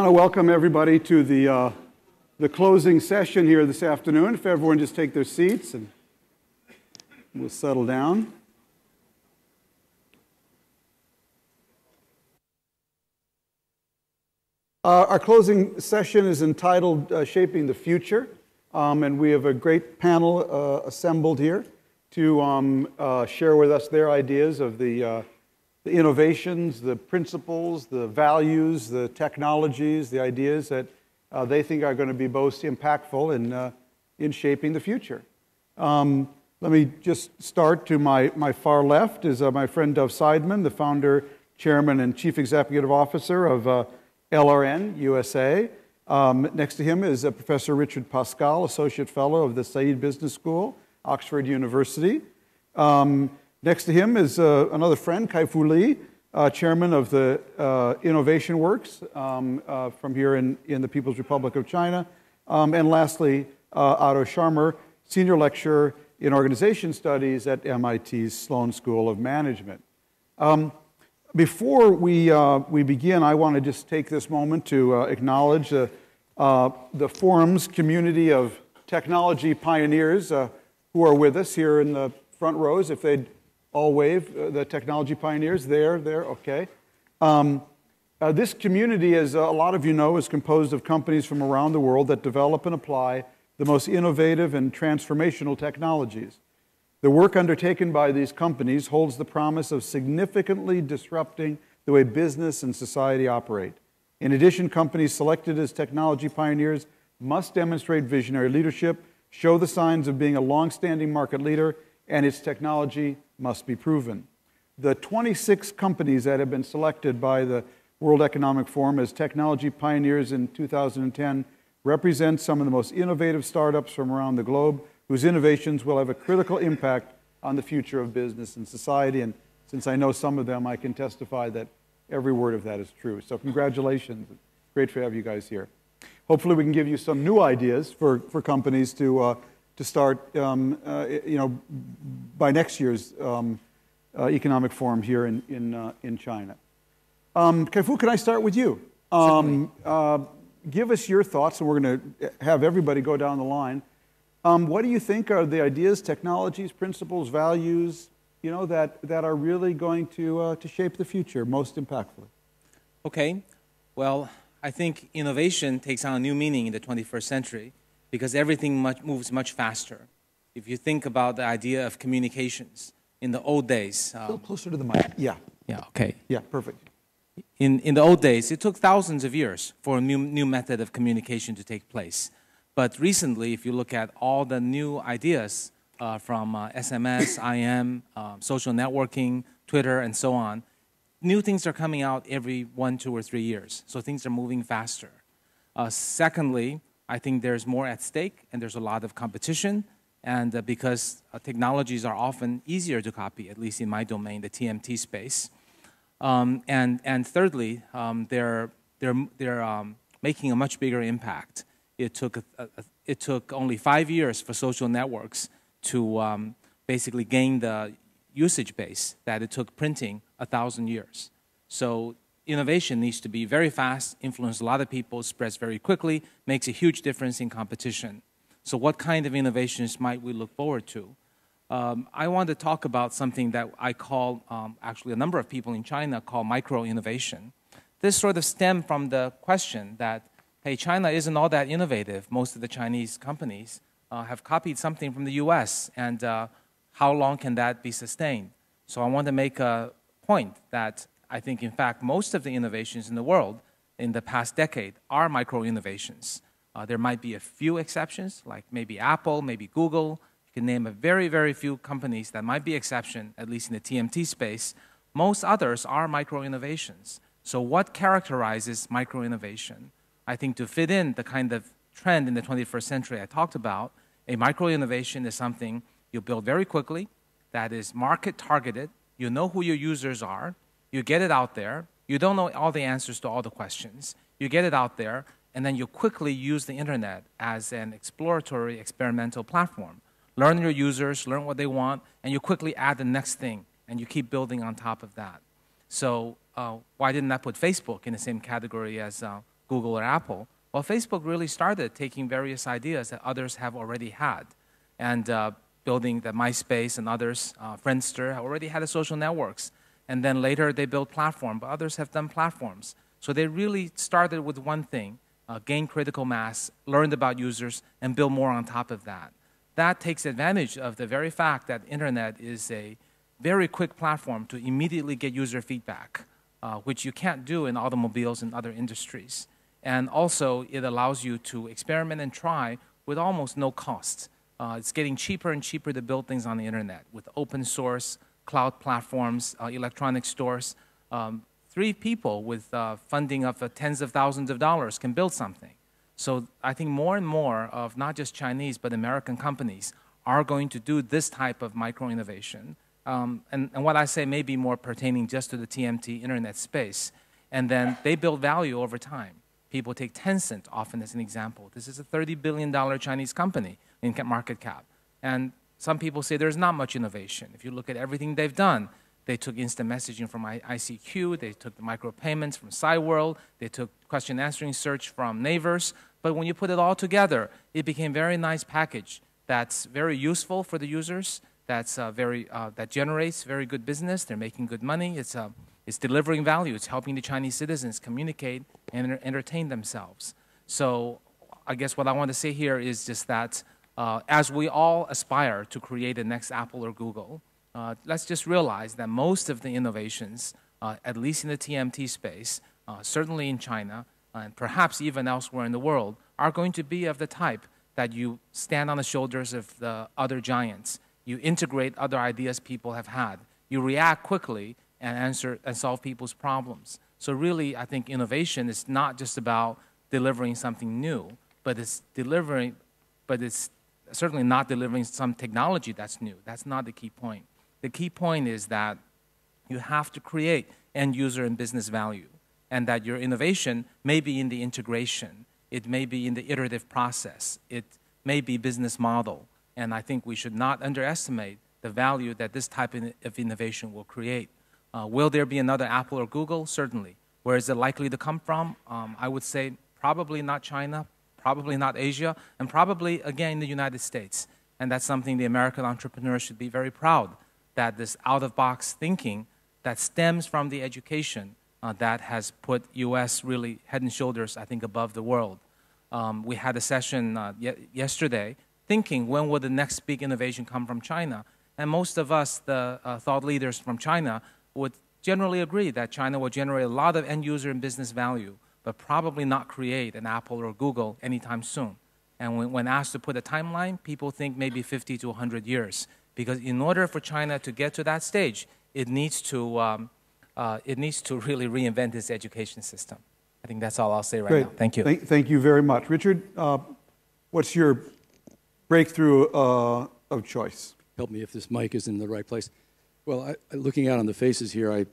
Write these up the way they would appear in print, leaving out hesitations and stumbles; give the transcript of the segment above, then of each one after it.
want to welcome everybody to the closing session here this afternoon. If everyone just take their seats and we'll settle down. Our closing session is entitled Shaping the Future, and we have a great panel assembled here to share with us their ideas of the innovations, the principles, the values, the technologies, the ideas that they think are going to be most impactful in shaping the future. Let me just start to my far left is my friend Dov Seidman, the founder, chairman, and chief executive officer of LRN USA. Next to him is Professor Richard Pascale, associate fellow of the Saïd Business School, Oxford University. Next to him is another friend, Kai-Fu Lee, chairman of the Innovation Works from here in the People's Republic of China. And lastly, Otto Scharmer, senior lecturer in organization studies at MIT's Sloan School of Management. Before we begin, I want to just take this moment to acknowledge the forum's community of technology pioneers who are with us here in the front rows. If they'd all wave, the technology pioneers, there, okay. This community, as a lot of you know, is composed of companies from around the world that develop and apply the most innovative and transformational technologies. The work undertaken by these companies holds the promise of significantly disrupting the way business and society operate. In addition, companies selected as technology pioneers must demonstrate visionary leadership, show the signs of being a long-standing market leader, and its technology must be proven. The 26 companies that have been selected by the World Economic Forum as technology pioneers in 2010 represent some of the most innovative startups from around the globe whose innovations will have a critical impact on the future of business and society. And since I know some of them, I can testify that every word of that is true. So congratulations. Great to have you guys here. Hopefully we can give you some new ideas for companies to start, by next year's economic forum here in China. Kai-Fu, can I start with you? Give us your thoughts, and we're going to have everybody go down the line. What do you think are the ideas, technologies, principles, values, that are really going to shape the future most impactfully? Okay. Well, I think innovation takes on a new meaning in the 21st century because everything moves much faster. If you think about the idea of communications in the old days. A little closer to the mic. Yeah. Yeah, okay. Yeah, perfect. In the old days, it took thousands of years for a new method of communication to take place. But recently, if you look at all the new ideas from SMS, IM, social networking, Twitter, and so on, new things are coming out every 1, 2, or 3 years. So things are moving faster. Secondly, I think there's more at stake, and there's a lot of competition. And because technologies are often easier to copy, at least in my domain, the TMT space. And thirdly, they're making a much bigger impact. It took only 5 years for social networks to basically gain the usage base that it took printing 1,000 years. So innovation needs to be very fast, influence a lot of people, spreads very quickly, makes a huge difference in competition. So what kind of innovations might we look forward to? I want to talk about something that I call, actually a number of people in China call micro-innovation. This sort of stemmed from the question that, hey, China isn't all that innovative. Most of the Chinese companies have copied something from the US, and how long can that be sustained? So I want to make a point that I think, in fact, most of the innovations in the world in the past decade are micro-innovations. There might be a few exceptions, like maybe Apple, maybe Google. You can name a very, very few companies that might be exception, at least in the TMT space. Most others are micro-innovations. So what characterizes micro-innovation? I think to fit in the kind of trend in the 21st century I talked about, a micro-innovation is something you build very quickly, that is market-targeted, you know who your users are, you get it out there, you don't know all the answers to all the questions, you get it out there, and then you quickly use the internet as an exploratory experimental platform. Learn your users, learn what they want, and you quickly add the next thing, and you keep building on top of that. So why didn't I put Facebook in the same category as Google or Apple. Well, Facebook really started taking various ideas that others have already had, and building the MySpace and others, Friendster, already had the social networks. And then later they built platform, but others have done platforms. So they really started with one thing, gain critical mass, learned about users, and build more on top of that. That takes advantage of the very fact that internet is a very quick platform to immediately get user feedback, which you can't do in automobiles and other industries. And also, it allows you to experiment and try with almost no cost. It's getting cheaper and cheaper to build things on the internet with open source, cloud platforms, electronic stores. 3 people with funding of tens of thousands of dollars can build something. So I think more and more of not just Chinese but American companies are going to do this type of micro-innovation. And what I say may be more pertaining just to the TMT internet space. And then they build value over time. People take Tencent often as an example. This is a $30 billion Chinese company in market cap. And some people say there's not much innovation. If you look at everything they've done, they took instant messaging from ICQ, they took the micropayments from Cyworld, they took question answering search from Naver's. But when you put it all together, it became a very nice package that's very useful for the users, that generates very good business, they're making good money, it's delivering value, it's helping the Chinese citizens communicate and entertain themselves. So I guess what I want to say here is just that as we all aspire to create the next Apple or Google, let's just realize that most of the innovations, at least in the TMT space, certainly in China, and perhaps even elsewhere in the world, are going to be of the type that you stand on the shoulders of the other giants. You integrate other ideas people have had. You react quickly and answer and solve people's problems. So really, I think innovation is not just about delivering something new, but it's certainly not delivering some technology that's new. That's not the key point. The key point is that you have to create end user and business value, and that your innovation may be in the integration, it may be in the iterative process, it may be business model, and I think we should not underestimate the value that this type of innovation will create. Will there be another Apple or Google? Certainly. Where is it likely to come from? I would say probably not China, probably not Asia, and probably, again, the United States. And that's something the American entrepreneurs should be very proud, that this out-of-box thinking that stems from the education that has put U.S. really head and shoulders, I think, above the world. We had a session yesterday thinking, when will the next big innovation come from China? And most of us, the thought leaders from China, would generally agree that China will generate a lot of end-user and business value, but probably not create an Apple or Google anytime soon. And when asked to put a timeline, people think maybe 50 to 100 years. Because in order for China to get to that stage, it needs to really reinvent its education system. I think that's all I'll say right now. Thank you. Thank you very much. Richard, what's your breakthrough of choice? Help me if this mic is in the right place. Well, looking out on the faces here, I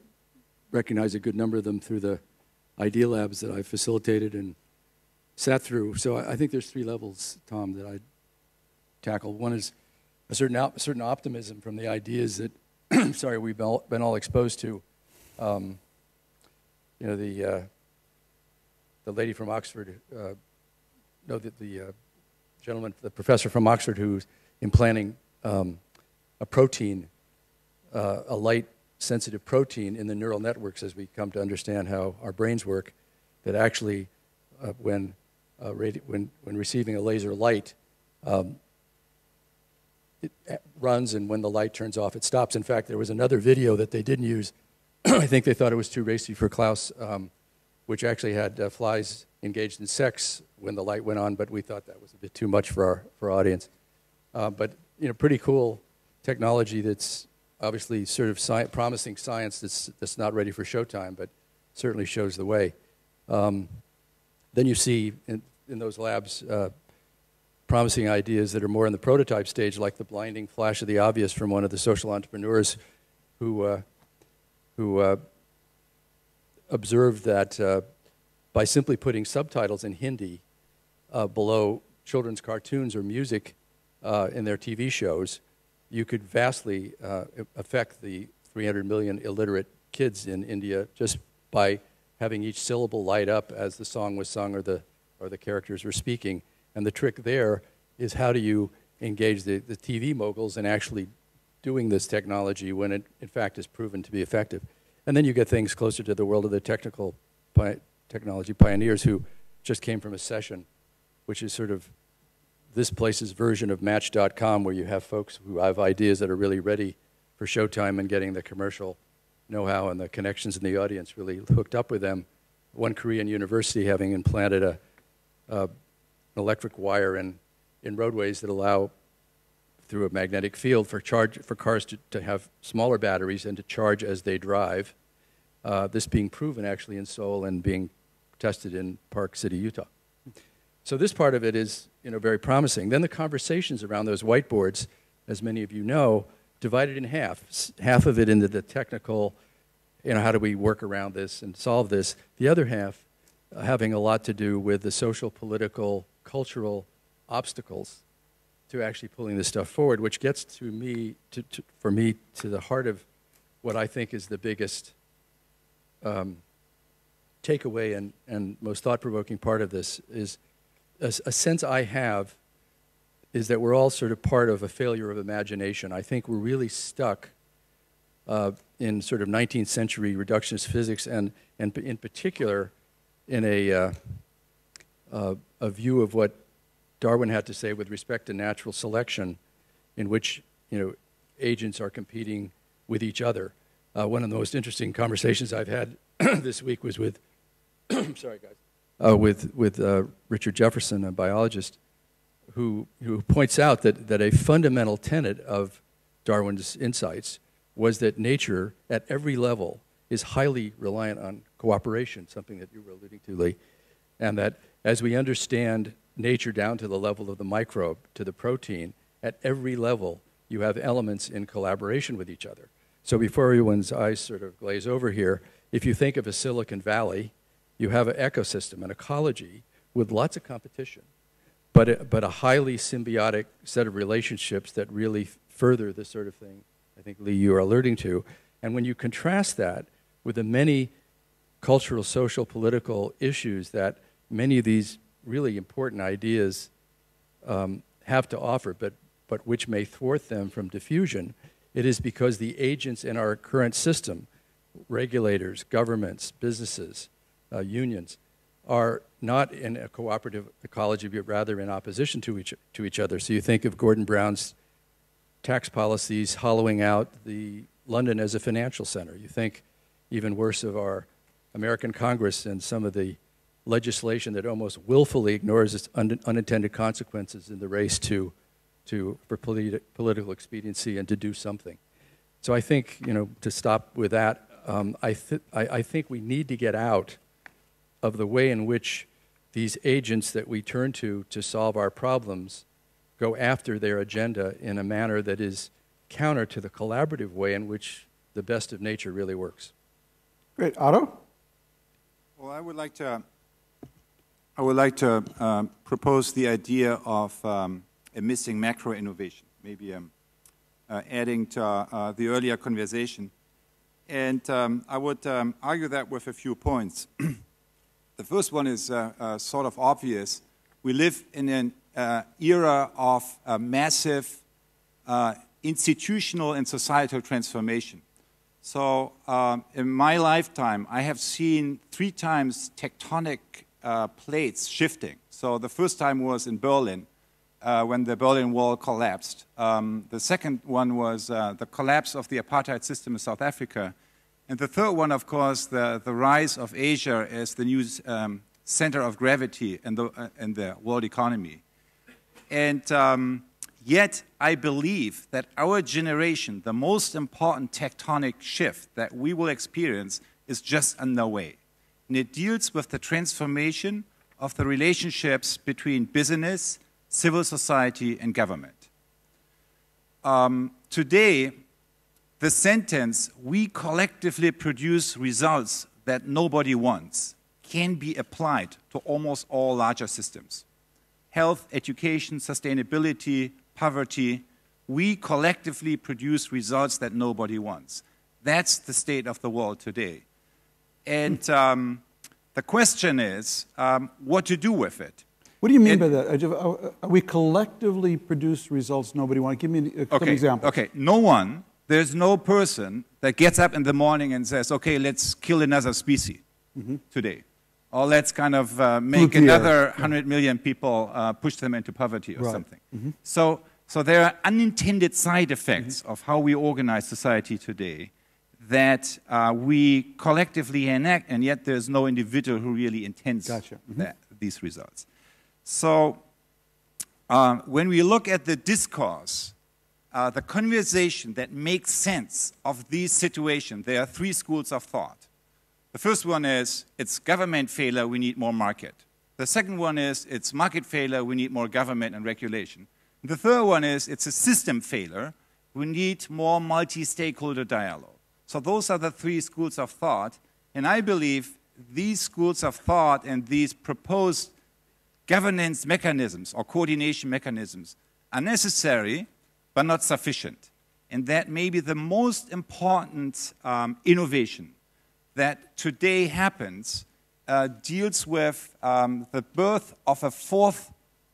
recognize a good number of them through the Idea Labs that I've facilitated and sat through. So I think there's 3 levels, Tom, that I'd tackle. One is a certain optimism from the ideas that, sorry, we've been all exposed to. You know, the lady from Oxford, the gentleman, the professor from Oxford who's implanting a protein, a light-sensitive protein in the neural networks as we come to understand how our brains work, that actually, when receiving a laser light, it runs, and when the light turns off, it stops. In fact, there was another video that they didn't use. I think they thought it was too racy for Klaus, which actually had flies engaged in sex when the light went on, but we thought that was a bit too much for our audience. But you know, pretty cool technology that's obviously sort of promising science that's not ready for showtime, but certainly shows the way. Then you see in those labs promising ideas that are more in the prototype stage, like the blinding flash of the obvious from one of the social entrepreneurs who observed that by simply putting subtitles in Hindi below children's cartoons or music in their TV shows, you could vastly affect the 300 million illiterate kids in India just by having each syllable light up as the song was sung or the characters were speaking. And the trick there is how do you engage the TV moguls in actually doing this technology when it, in fact, is proven to be effective. And then you get things closer to the world of the technology pioneers who just came from a session, which is sort of this place's version of Match.com, where you have folks who have ideas that are really ready for showtime and getting the commercial know-how and the connections in the audience really hooked up with them. One Korean university having implanted an electric wire in roadways that allow, through a magnetic field, for cars to have smaller batteries and to charge as they drive. This being proven actually in Seoul and being tested in Park City, Utah. So this part of it is, very promising. Then the conversations around those whiteboards, as many of you know, divided in half. Half of it into the technical, how do we work around this and solve this? The other half having a lot to do with the social, political, cultural obstacles to actually pulling this stuff forward, which gets to me, for me, to the heart of what I think is the biggest takeaway and most thought-provoking part of this is a sense I have is that we're all sort of part of a failure of imagination. I think we're really stuck in sort of 19th century reductionist physics and in particular in a view of what Darwin had to say with respect to natural selection, in which agents are competing with each other. One of the most interesting conversations I've had this week was with, sorry guys, with Richard Jefferson, a biologist, who points out that a fundamental tenet of Darwin's insights was that nature at every level is highly reliant on cooperation, something that you were alluding to, Lee, and that as we understand nature down to the level of the microbe, to the protein, at every level you have elements in collaboration with each other. So before everyone's eyes sort of glaze over here, if you think of a Silicon Valley, you have an ecosystem, an ecology with lots of competition, but a highly symbiotic set of relationships that really further the sort of thing I think, Lee, you are alluding to. And when you contrast that with the many cultural, social, political issues that many of these really important ideas have to offer, but which may thwart them from diffusion, it is because the agents in our current system, regulators, governments, businesses, unions, are not in a cooperative ecology, but rather in opposition to each other. So you think of Gordon Brown's tax policies hollowing out London as a financial center. You think even worse of our American Congress and some of the legislation that almost willfully ignores its unintended consequences in the race for political expediency and to do something. So I think, to stop with that, I think we need to get out of the way in which these agents that we turn to solve our problems go after their agenda in a manner that is counter to the collaborative way in which the best of nature really works. Great. Otto? Well, I would like to propose the idea of a missing macro innovation, maybe adding to the earlier conversation. And I would argue that with a few points. The first one is sort of obvious. We live in an era of massive institutional and societal transformation. So in my lifetime, I have seen 3 times tectonic plates shifting. So the first time was in Berlin, when the Berlin Wall collapsed. The second one was the collapse of the apartheid system in South Africa. And the third one, of course, the rise of Asia as the new center of gravity in the world economy. And yet, I believe that our generation, the most important tectonic shift that we will experience is just underway. And it deals with the transformation of the relationships between business, civil society, and government. Today, the sentence, "we collectively produce results that nobody wants," can be applied to almost all larger systems. Health, education, sustainability, poverty, we collectively produce results that nobody wants. That's the state of the world today. And The question is what to do with it. What do you mean by that? We collectively produce results nobody wants. Give me some examples. Okay, there's no person that gets up in the morning and says, okay, let's kill another species today. Or let's kind of make another 100 million people, push them into poverty or something. So there are unintended side effects of how we organize society today that we collectively enact, and yet there's no individual who really intends these results. So when we look at the discourse, the conversation that makes sense of these situations, there are three schools of thought. The first one is, it's government failure, we need more market. The second one is, it's market failure, we need more government and regulation. The third one is, it's a system failure, we need more multi-stakeholder dialogue. So those are the three schools of thought, and I believe these schools of thought and these proposed governance mechanisms or coordination mechanisms are necessary but not sufficient. And that may be the most important innovation that today happens deals with the birth of a fourth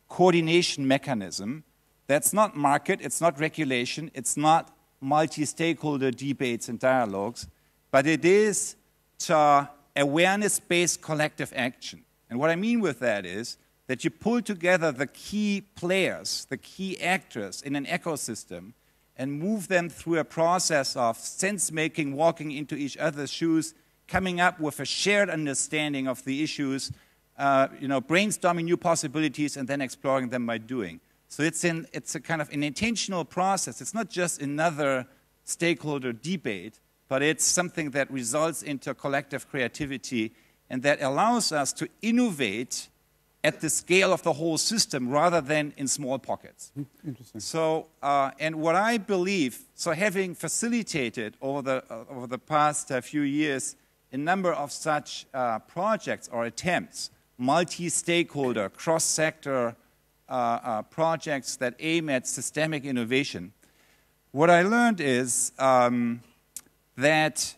coordination mechanism that's not market, it's not regulation, it's not multi-stakeholder debates and dialogues, but it is awareness-based collective action. And what I mean with that is that you pull together the key players, the key actors in an ecosystem and move them through a process of sense-making, walking into each other's shoes, coming up with a shared understanding of the issues, brainstorming new possibilities and then exploring them by doing. So it's a kind of an intentional process. It's not just another stakeholder debate, but it's something that results into collective creativity and that allows us to innovate at the scale of the whole system rather than in small pockets. Interesting. So, and what I believe, so having facilitated over the past few years a number of such projects or attempts, multi-stakeholder, cross-sector projects that aim at systemic innovation, what I learned is that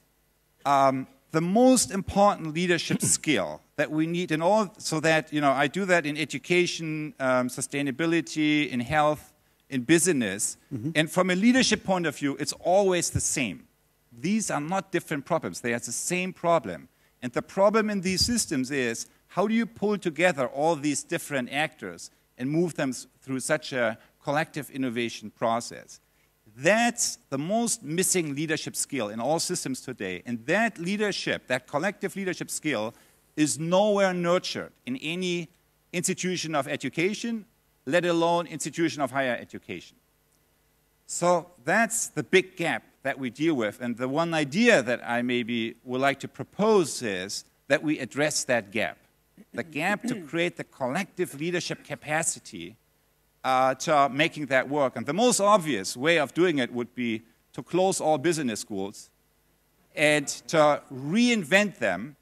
the most important leadership skill that we need in all, so that, I do that in education, sustainability, in health, in business, and from a leadership point of view, it's always the same. These are not different problems, they are the same problem. And the problem in these systems is, how do you pull together all these different actors and move them through such a collective innovation process? That's the most missing leadership skill in all systems today. And that leadership, that collective leadership skill, is nowhere nurtured in any institution of education, let alone institution of higher education. So that's the big gap that we deal with. And the one idea that I maybe would like to propose is that we address that gap. The gap to create the collective leadership capacity to making that work. And the most obvious way of doing it would be to close all business schools and to reinvent them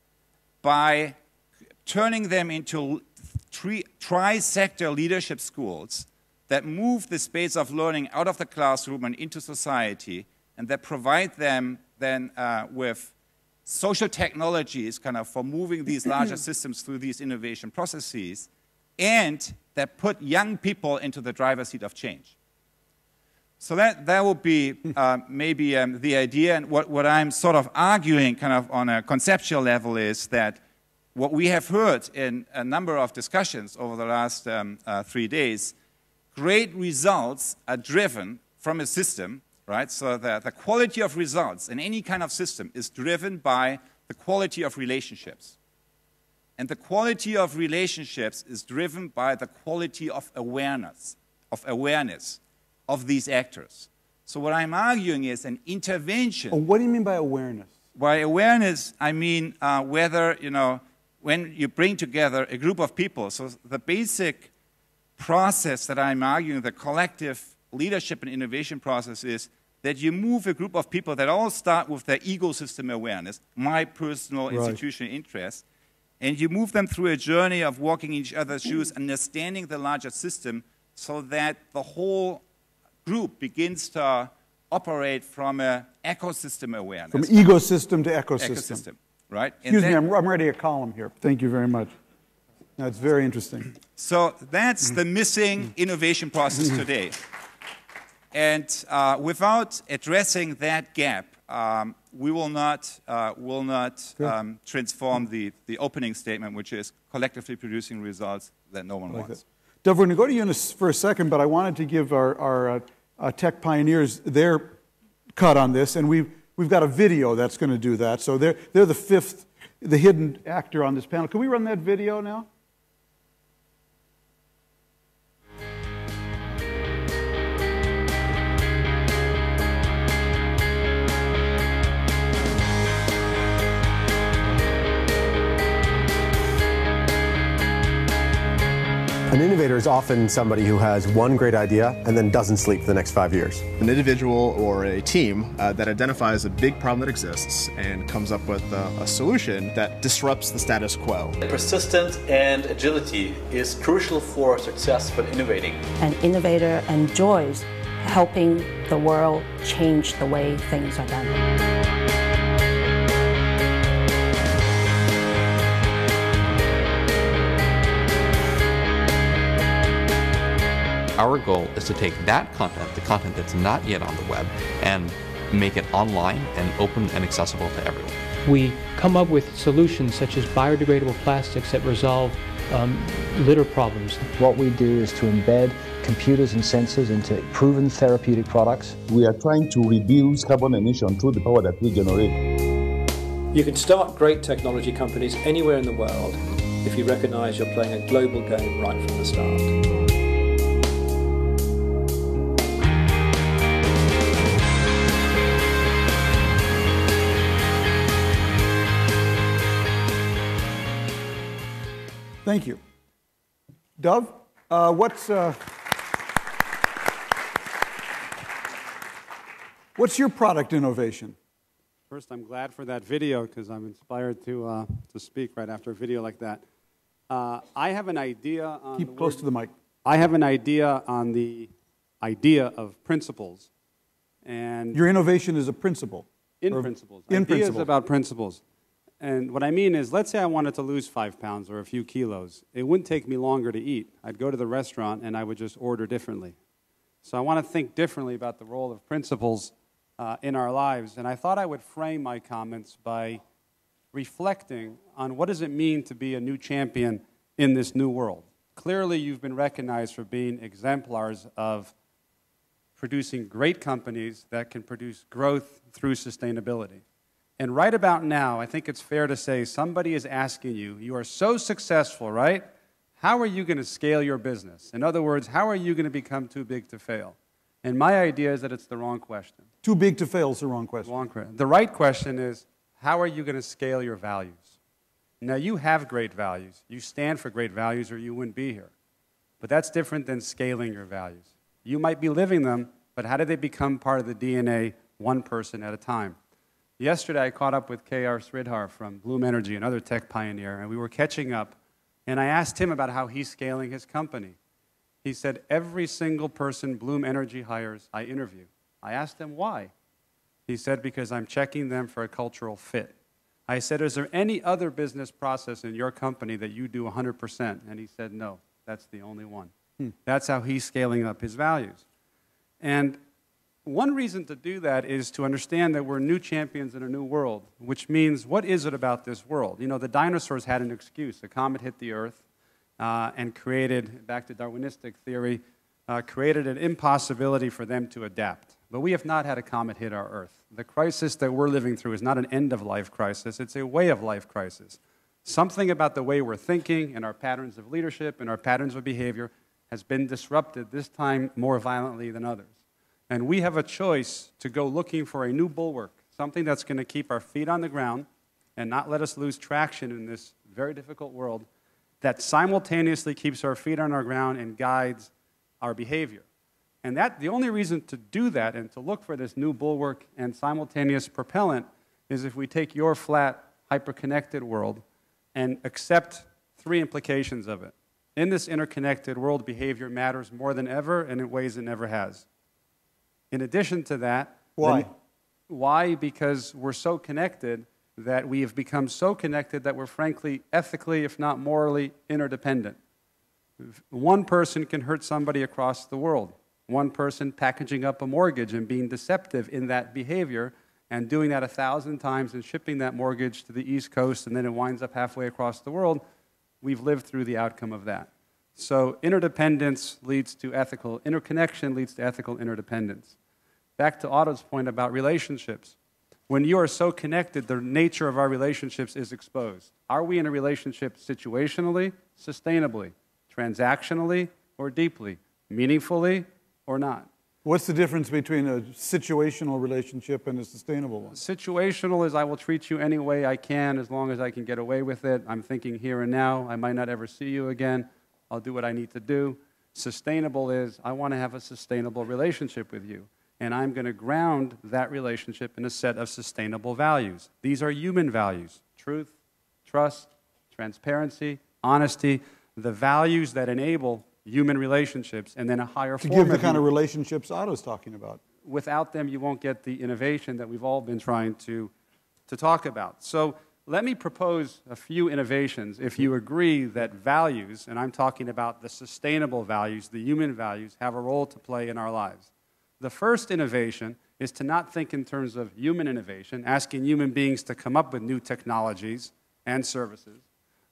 by turning them into tri-sector leadership schools that move the space of learning out of the classroom and into society, and that provide them then with social technologies kind of for moving these larger systems through these innovation processes, and that put young people into the driver's seat of change. So that would be maybe the idea. And what I'm sort of arguing kind of on a conceptual level is that what we have heard in a number of discussions over the last 3 days, great results are driven from a system, right? So the quality of results in any kind of system is driven by the quality of relationships. And the quality of relationships is driven by the quality of awareness of these actors. So what I'm arguing is an intervention. Oh, what do you mean by awareness? By awareness, I mean whether, when you bring together a group of people, so the basic process that I'm arguing, the collective leadership and innovation process, is that you move a group of people that all start with their ecosystem awareness, my personal institutional interest, and you move them through a journey of walking in each other's shoes, understanding the larger system, so that the whole group begins to operate from an ecosystem awareness. From ecosystem to ecosystem. right? Excuse me, I'm writing a column here. Thank you very much. That's very interesting. So that's the missing innovation process today. And without addressing that gap, we will not transform the opening statement, which is collectively producing results that no one wants. Dov, we're going to go to you for a second, but I wanted to give our tech pioneers their cut on this, and we've got a video that's going to do that. So they're the hidden actor on this panel. Can we run that video now? An innovator is often somebody who has one great idea and then doesn't sleep for the next 5 years. An individual or a team that identifies a big problem that exists and comes up with a solution that disrupts the status quo. Persistence and agility is crucial for successful innovating. An innovator enjoys helping the world change the way things are done. Our goal is to take that content, the content that's not yet on the web, and make it online and open and accessible to everyone. We come up with solutions such as biodegradable plastics that resolve litter problems. What we do is to embed computers and sensors into proven therapeutic products. We are trying to reduce carbon emission through the power that we generate. You can start great technology companies anywhere in the world if you recognize you're playing a global game right from the start. Thank you. Dov, what's your product innovation? First, I'm glad for that video because I'm inspired to speak right after a video like that. I have an idea on Keep close to the mic. I have an idea on the idea of principles. And your innovation is a principle? In principles. In Ideas principles. about principles. And what I mean is, let's say I wanted to lose 5 pounds or a few kilos. It wouldn't take me longer to eat. I'd go to the restaurant and I would just order differently. So I want to think differently about the role of principles in our lives. And I thought I would frame my comments by reflecting on what does it mean to be a new champion in this new world. Clearly, you've been recognized for being exemplars of producing great companies that can produce growth through sustainability. And right about now, I think it's fair to say somebody is asking you, you are so successful, right? How are you going to scale your business? In other words, how are you going to become too big to fail? And my idea is that it's the wrong question. Too big to fail is the wrong question. The right question is, how are you going to scale your values? Now, you have great values. You stand for great values or you wouldn't be here. But that's different than scaling your values. You might be living them, but how do they become part of the DNA one person at a time? Yesterday, I caught up with K.R. Sridhar from Bloom Energy, another tech pioneer, and we were catching up, and I asked him about how he's scaling his company. He said, every single person Bloom Energy hires, I interview. I asked him why. He said, because I'm checking them for a cultural fit. I said, is there any other business process in your company that you do 100%? And he said, no, that's the only one. That's how he's scaling up his values. And one reason to do that is to understand that we're new champions in a new world, which means, what is it about this world? You know, the dinosaurs had an excuse. A comet hit the Earth and created, back to Darwinistic theory, created an impossibility for them to adapt. But we have not had a comet hit our Earth. The crisis that we're living through is not an end-of-life crisis. It's a way-of-life crisis. Something about the way we're thinking and our patterns of leadership and our patterns of behavior has been disrupted, this time more violently than others. And we have a choice to go looking for a new bulwark, something that's going to keep our feet on the ground and not let us lose traction in this very difficult world, that simultaneously keeps our feet on our ground and guides our behavior. And the only reason to do that and to look for this new bulwark and simultaneous propellant is if we take your flat, hyper-connected world and accept 3 implications of it. In this interconnected world, behavior matters more than ever and in ways it never has. In addition to that, why? Why? Because we're so connected that we have become so connected that we're frankly, ethically, if not morally, interdependent. One person can hurt somebody across the world. One person packaging up a mortgage and being deceptive in that behavior and doing that 1,000 times and shipping that mortgage to the East Coast and then it winds up halfway across the world, we've lived through the outcome of that. So interdependence leads to ethical, interconnection leads to ethical interdependence. Back to Otto's point about relationships. When you are so connected, the nature of our relationships is exposed. Are we in a relationship situationally, sustainably, transactionally, or deeply, meaningfully, or not? What's the difference between a situational relationship and a sustainable one? Situational is I will treat you any way I can as long as I can get away with it. I'm thinking here and now. I might not ever see you again. I'll do what I need to do. Sustainable is I want to have a sustainable relationship with you. And I'm going to ground that relationship in a set of sustainable values. These are human values: truth, trust, transparency, honesty, the values that enable human relationships, and then a higher form of... To give the kind of relationships Otto's talking about. Without them, you won't get the innovation that we've all been trying to talk about. So let me propose a few innovations if you agree that values, and I'm talking about the sustainable values, the human values, have a role to play in our lives. The first innovation is to not think in terms of human innovation, asking human beings to come up with new technologies and services,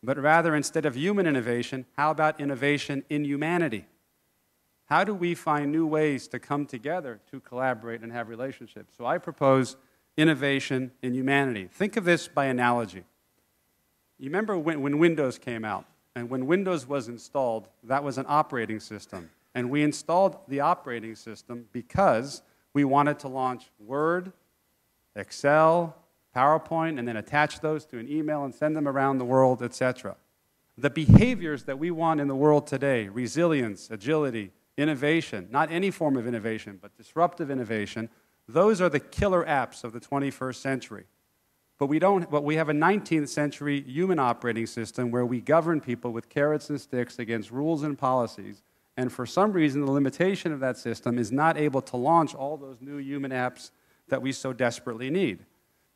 but rather, instead of human innovation, how about innovation in humanity? How do we find new ways to come together to collaborate and have relationships? So I propose innovation in humanity. Think of this by analogy. You remember when Windows came out, and when Windows was installed, that was an operating system. And we installed the operating system because we wanted to launch Word, Excel, PowerPoint, and then attach those to an email and send them around the world, etc. The behaviors that we want in the world today, resilience, agility, innovation, not any form of innovation, but disruptive innovation, those are the killer apps of the 21st century. But we have a 19th century human operating system where we govern people with carrots and sticks against rules and policies. And for some reason, the limitation of that system is not able to launch all those new human apps that we so desperately need.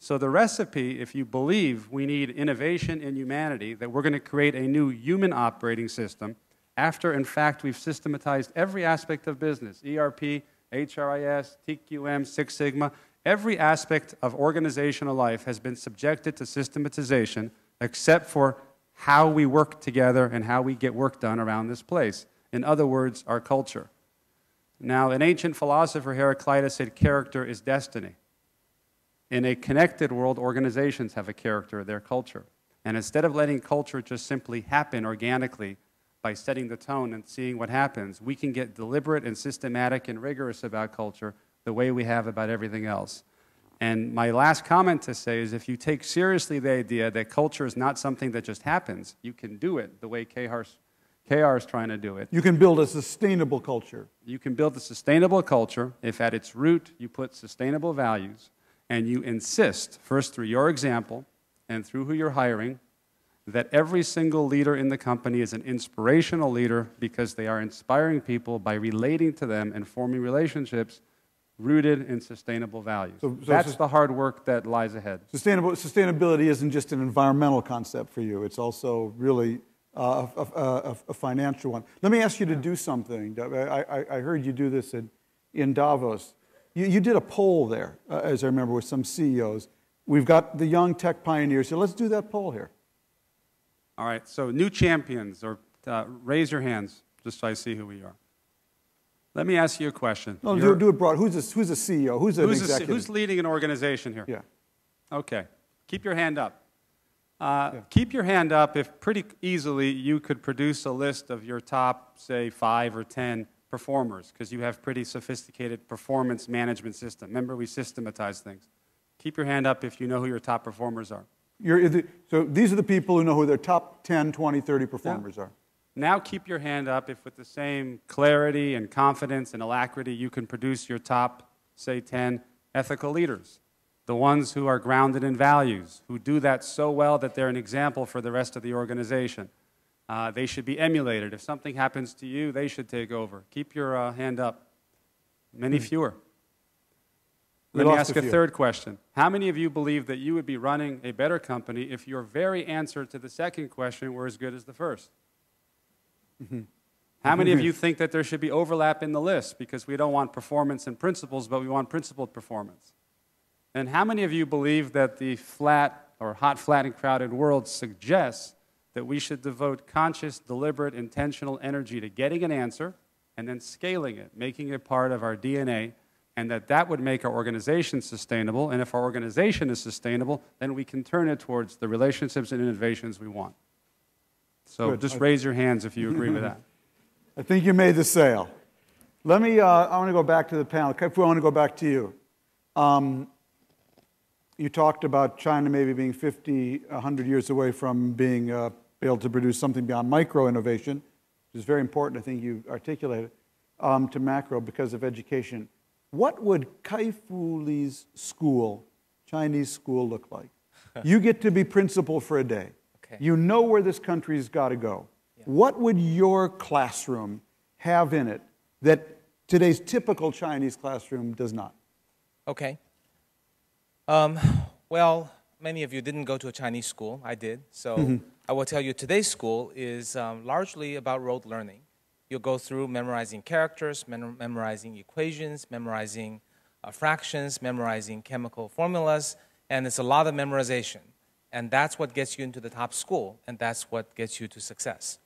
So the recipe, if you believe we need innovation in humanity, that we're going to create a new human operating system, after, in fact, we've systematized every aspect of business, ERP, HRIS, TQM, Six Sigma, every aspect of organizational life has been subjected to systematization except for how we work together and how we get work done around this place. In other words, our culture. Now, an ancient philosopher, Heraclitus, said character is destiny. In a connected world, organizations have a character, their culture. And instead of letting culture just simply happen organically by setting the tone and seeing what happens, we can get deliberate and systematic and rigorous about culture the way we have about everything else. And my last comment to say is if you take seriously the idea that culture is not something that just happens, you can do it the way KR is trying to do it. You can build a sustainable culture. You can build a sustainable culture if at its root you put sustainable values and you insist, first through your example and through who you're hiring, that every single leader in the company is an inspirational leader because they are inspiring people by relating to them and forming relationships rooted in sustainable values. So that's the hard work that lies ahead. Sustainability isn't just an environmental concept for you. It's also really a financial one. Let me ask you to do something. I heard you do this in Davos. You did a poll there, as I remember, with some CEOs. We've got the young tech pioneers, so let's do that poll here. All right, so new champions, or raise your hands, just so I see who we are. Let me ask you a question. No, do it broad. Who's a CEO? Who's an executive? Who's leading an organization here? Yeah. Okay, keep your hand up. Keep your hand up if pretty easily you could produce a list of your top, say, 5 or 10 performers, because you have pretty sophisticated performance management system. Remember, we systematize things. Keep your hand up if you know who your top performers are. So these are the people who know who their top 10, 20, 30 performers are. Now keep your hand up if with the same clarity and confidence and alacrity you can produce your top, say, 10 ethical leaders. The ones who are grounded in values, who do that so well that they're an example for the rest of the organization. They should be emulated. If something happens to you, they should take over. Keep your hand up. Many fewer. Let me ask a third question. How many of you believe that you would be running a better company if your very answer to the second question were as good as the first? How many of you think that there should be overlap in the list because we don't want performance and principles, but we want principled performance? And how many of you believe that the flat or hot, flat, and crowded world suggests that we should devote conscious, deliberate, intentional energy to getting an answer and then scaling it, making it part of our DNA, and that would make our organization sustainable, and if our organization is sustainable, then we can turn it towards the relationships and innovations we want. So Good. just raise your hands if you agree with that. I think you made the sale. Let me, I want to go back to the panel. If we want to go back to you. You talked about China maybe being 50, 100 years away from being able to produce something beyond micro-innovation, which is very important, I think you articulated, to macro because of education. What would Kai-Fu Lee's school, Chinese school, look like? You get to be principal for a day. Okay. You know where this country's got to go. Yeah. What would your classroom have in it that today's typical Chinese classroom does not? Okay. Well, many of you didn't go to a Chinese school. I did. So I will tell you today's school is largely about rote learning. You'll go through memorizing characters, memorizing equations, memorizing fractions, memorizing chemical formulas, and it's a lot of memorization. And that's what gets you into the top school, and that's what gets you to success.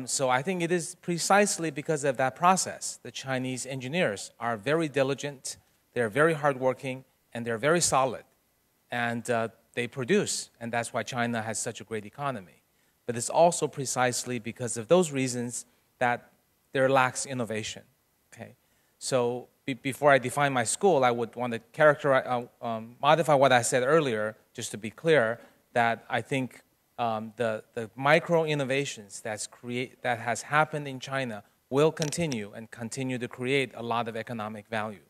So I think it is precisely because of that process. The Chinese engineers are very diligent, they're very hardworking, and they're very solid. And they produce, and that's why China has such a great economy. But it's also precisely because of those reasons that there lacks innovation. Okay? So before I define my school, I would want to characterize, modify what I said earlier, just to be clear, that I think the micro-innovations that has happened in China will continue and continue to create a lot of economic value.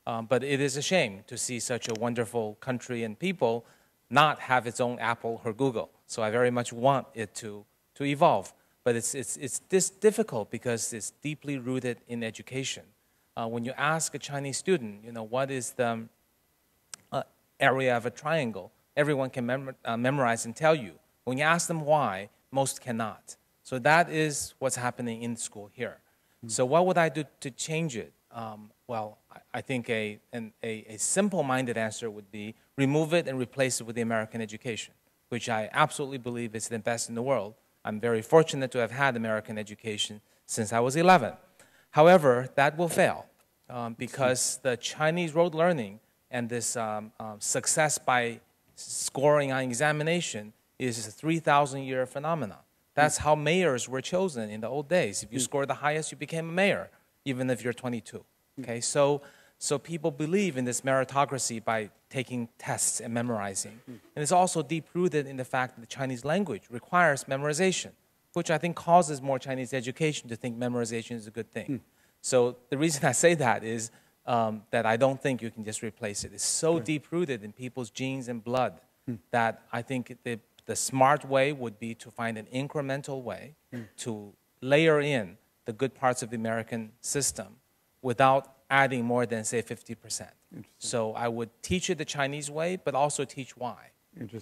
But it is a shame to see such a wonderful country and people not have its own Apple or Google. So I very much want it to evolve. But it's this difficult because it's deeply rooted in education. When you ask a Chinese student, what is the area of a triangle, everyone can memorize and tell you. When you ask them why, most cannot. So that is what's happening in school here. So what would I do to change it? Well, I think a simple-minded answer would be remove it and replace it with the American education, which I absolutely believe is the best in the world. I'm very fortunate to have had American education since I was 11. However, that will fail because the Chinese rote learning and this success by scoring on examination is a 3,000-year phenomenon. That's how mayors were chosen in the old days. If you scored the highest, you became a mayor, even if you're 22. Okay, so people believe in this meritocracy by taking tests and memorizing. And it's also deep-rooted in the fact that the Chinese language requires memorization, which I think causes more Chinese education to think memorization is a good thing. So the reason I say that is that I don't think you can just replace it. It's so deep-rooted in people's genes and blood that I think the smart way would be to find an incremental way to layer in the good parts of the American system without adding more than, say, 50%. So I would teach it the Chinese way, but also teach why,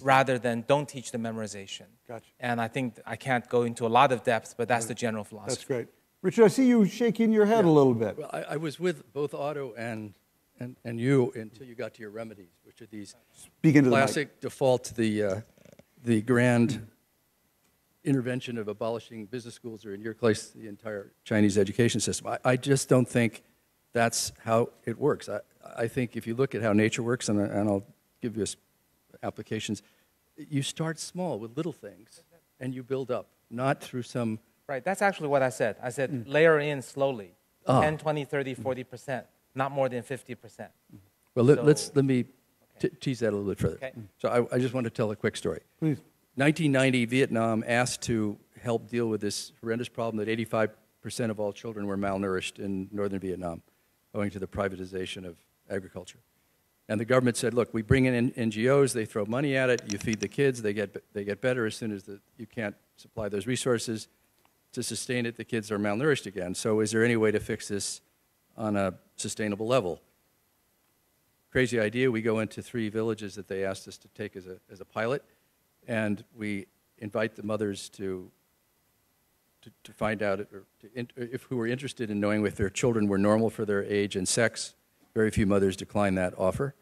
rather than don't teach the memorization. Gotcha. And I think I can't go into a lot of depth, but that's the general philosophy. That's great. Richard, I see you shaking your head a little bit. Well, I was with both Otto and you until you got to your remedies, which are these classic default to the grand intervention of abolishing business schools, or in your case, the entire Chinese education system. I just don't think that's how it works. I think if you look at how nature works, and I'll give you applications, you start small with little things, and you build up, not through some... Right, that's actually what I said. I said layer in slowly, 10, 20, 30, 40%, not more than 50%. Well, let me tease that a little bit further. Okay. So I just want to tell a quick story. Please. 1990, Vietnam asked to help deal with this horrendous problem that 85% of all children were malnourished in northern Vietnam, owing to the privatization of agriculture. And the government said, look, we bring in NGOs, they throw money at it, you feed the kids, they get better. As soon as you can't supply those resources to sustain it, the kids are malnourished again. So is there any way to fix this on a sustainable level? crazy idea. We go into 3 villages that they asked us to take as a pilot, and we invite the mothers to find out if who were interested in knowing if their children were normal for their age and sex. Very few mothers decline that offer.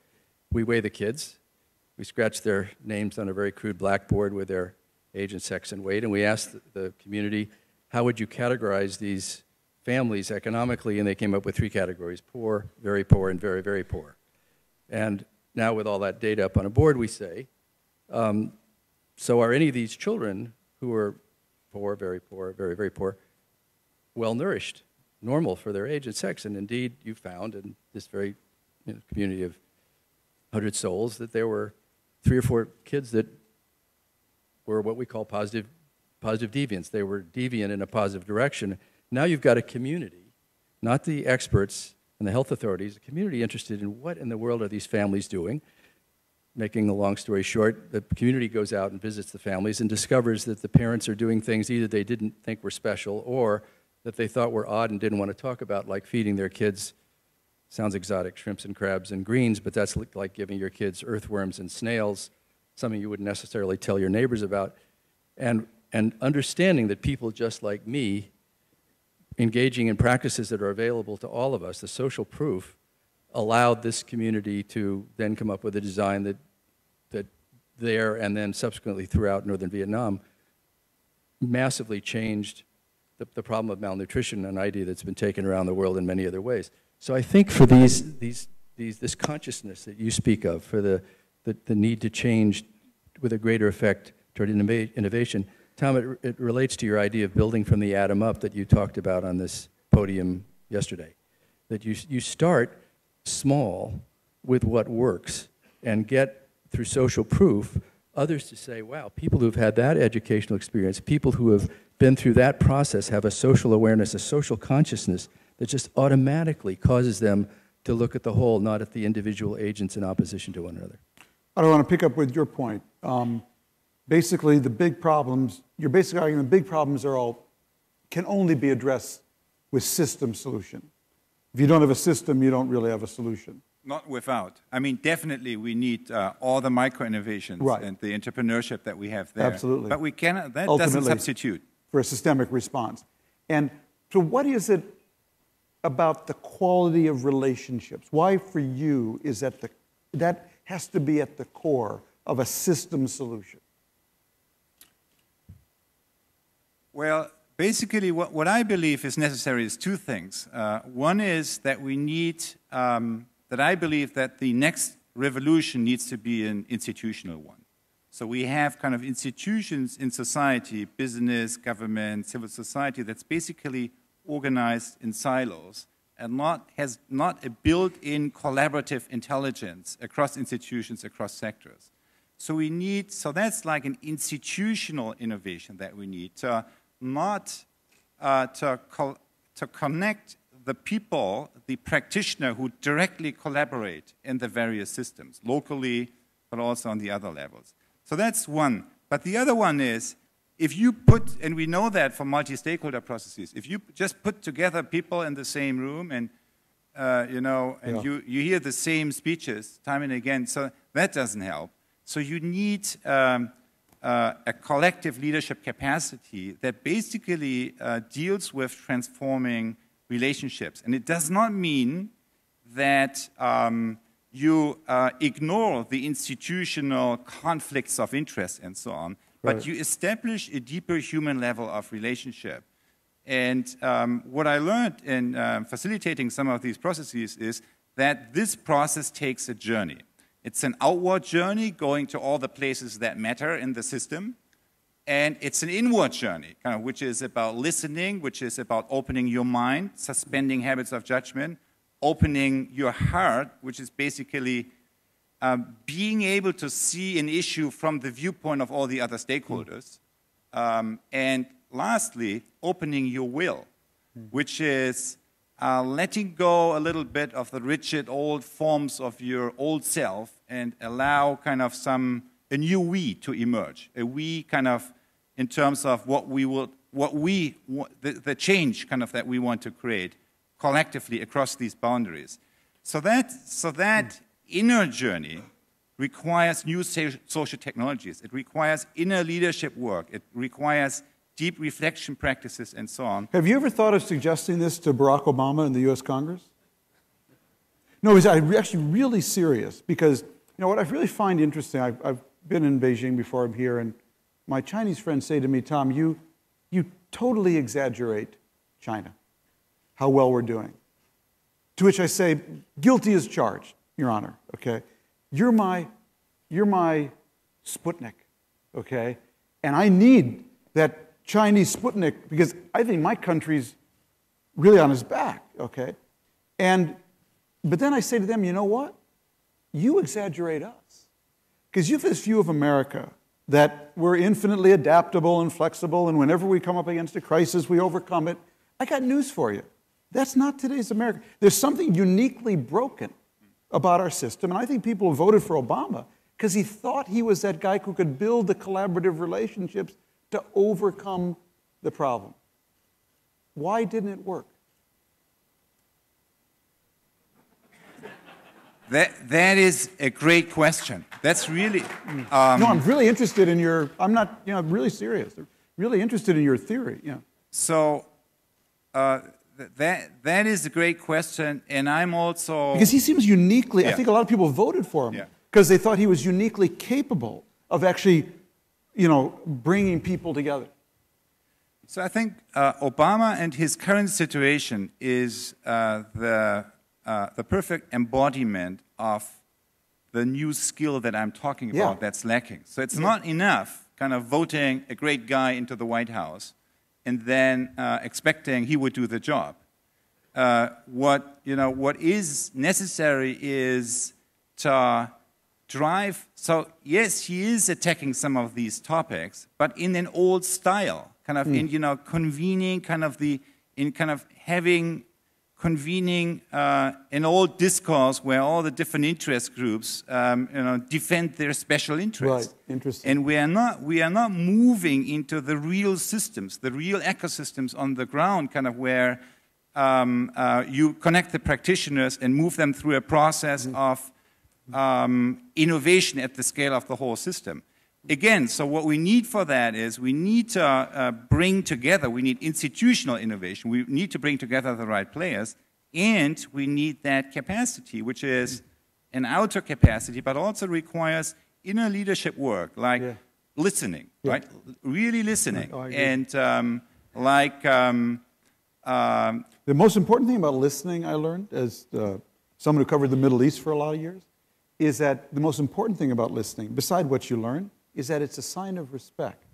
We weigh the kids. We scratch their names on a very crude blackboard with their age and sex and weight, and we asked the community, how would you categorize these families economically? And they came up with 3 categories: poor, very poor, and very, very poor. And now with all that data up on a board, we say, so are any of these children who are poor, very, very poor, well-nourished, normal for their age and sex? And indeed, you found in this very community of 100 souls that there were 3 or 4 kids that were what we call positive deviants. They were deviant in a positive direction. Now you've got a community, not the experts and the health authorities, a community interested in what in the world are these families doing. Making a long story short, the community goes out and visits the families and discovers that the parents are doing things either they didn't think were special or that they thought were odd and didn't want to talk about, like feeding their kids, sounds exotic, shrimps and crabs and greens, but that's like giving your kids earthworms and snails, something you wouldn't necessarily tell your neighbors about. And understanding that people just like me, engaging in practices that are available to all of us, the social proof, allowed this community to then come up with a design that there and then subsequently throughout northern Vietnam massively changed the problem of malnutrition, an idea that's been taken around the world in many other ways. So I think for this consciousness that you speak of, for the need to change with a greater effect toward innovation, Tom, it relates to your idea of building from the atom up that you talked about on this podium yesterday. That you start small with what works and get, through social proof, others to say, wow, people who've had that educational experience, people who have been through that process have a social awareness, a social consciousness that just automatically causes them to look at the whole, not at the individual agents in opposition to one another. I want to pick up with your point. Basically, the big problems, you're basically arguing the big problems can only be addressed with system solution. If you don't have a system, you don't really have a solution. Not without. I mean, definitely we need all the micro-innovations and the entrepreneurship that we have there. Absolutely. But we cannot, that Ultimately, doesn't substitute. For a systemic response. And so what is it about the quality of relationships? Why for you is that has to be at the core of a system solution? Well, basically what I believe is necessary is 2 things. One is that we need, that I believe that the next revolution needs to be an institutional one. So we have kind of institutions in society, business, government, civil society, that's basically organized in silos and has not a built-in collaborative intelligence across institutions, across sectors. So we need, so that's like an institutional innovation that we need to connect the people, the practitioner who directly collaborate in the various systems, locally, but also on the other levels. So that's one. But the other one is, if you put, and we know that from multi-stakeholder processes, if you just put together people in the same room and, you hear the same speeches time and again, so that doesn't help. So you need a collective leadership capacity that basically deals with transforming relationships. And it does not mean that you ignore the institutional conflicts of interest and so on, but you establish a deeper human level of relationship. And what I learned in facilitating some of these processes is that this process takes a journey. It's an outward journey going to all the places that matter in the system. And it's an inward journey, which is about listening, which is about opening your mind, suspending habits of judgment, opening your heart, which is basically being able to see an issue from the viewpoint of all the other stakeholders. And lastly, opening your will, which is letting go a little bit of the rigid old forms of your old self and allow kind of a new we to emerge, a we kind of in terms of the change kind of that we want to create collectively across these boundaries. So that inner journey requires new social technologies. It requires inner leadership work. It requires deep reflection practices and so on. Have you ever thought of suggesting this to Barack Obama in the U.S. Congress? No, I'm actually really serious because, you know, what I really find interesting, I've been in Beijing before I'm here, and my Chinese friends say to me, Tom, you totally exaggerate China, how well we're doing. To which I say, guilty as charged, Your Honor, okay? You're my Sputnik, okay? And I need that Chinese Sputnik because I think my country's really on his back, okay? But then I say to them, you know what? You exaggerate us. Because you have this view of America that we're infinitely adaptable and flexible, and whenever we come up against a crisis, we overcome it. I got news for you. That's not today's America. There's something uniquely broken about our system, and I think people voted for Obama because he thought he was that guy who could build the collaborative relationships to overcome the problem. Why didn't it work? That is a great question. That's really... no, I'm really interested in your... I'm not, you know, I'm really serious. I'm really interested in your theory, you know. So, that is a great question, and I'm also... Because he seems uniquely... I think a lot of people voted for him because they thought he was uniquely capable of actually, you know, bringing people together. So I think Obama and his current situation is the perfect embodiment of the new skill that I'm talking about that's lacking. So it's not enough kind of voting a great guy into the White House and then expecting he would do the job. What is necessary is to drive. So yes, he is attacking some of these topics, but in an old style, kind of in convening, convening an old discourse where all the different interest groups defend their special interests. Right, interesting. And we are not moving into the real systems, the real ecosystems on the ground, kind of where you connect the practitioners and move them through a process of innovation at the scale of the whole system. Again, so what we need for that is we need to bring together, we need institutional innovation, we need to bring together the right players, and we need that capacity, which is an outer capacity, but also requires inner leadership work, like listening, right? Really listening. And the most important thing about listening, I learned, as someone who covered the Middle East for a lot of years, is that the most important thing about listening, beside what you learn, is that it's a sign of respect.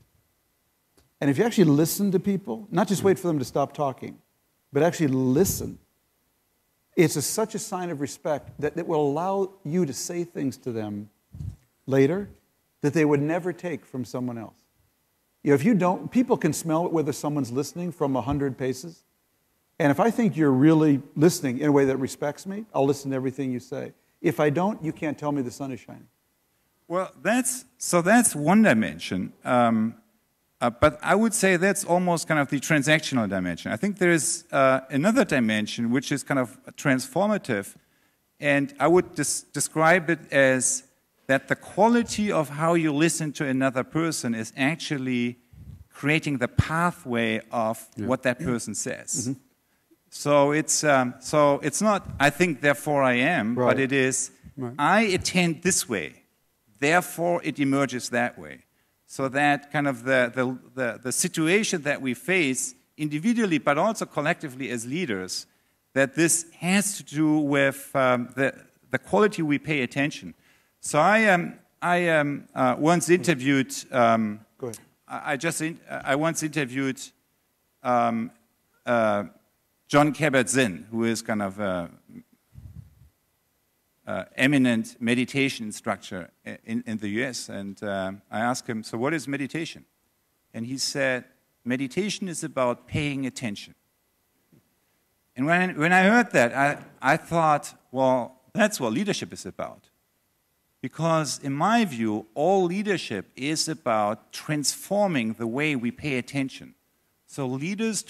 And if you actually listen to people, not just wait for them to stop talking, but actually listen, it's such a sign of respect that it will allow you to say things to them later that they would never take from someone else. You know, if you don't, people can smell whether someone's listening from 100 paces. And if I think you're really listening in a way that respects me, I'll listen to everything you say. If I don't, you can't tell me the sun is shining. Well, that's one dimension, but I would say that's almost kind of the transactional dimension. I think there is another dimension which is kind of transformative, and I would describe it as that the quality of how you listen to another person is actually creating the pathway of what that person says. So it's not I think therefore I am, but it is I attend this way. Therefore, it emerges that way. So that kind of the situation that we face individually, but also collectively as leaders, that this has to do with the quality we pay attention. So I once interviewed. Go ahead. I once interviewed John Kabat-Zinn, who is kind of eminent meditation instructor in the US, and I asked him, so what is meditation? And he said, meditation is about paying attention. And when I heard that, I thought, well, that's what leadership is about. Because in my view, all leadership is about transforming the way we pay attention. So leaders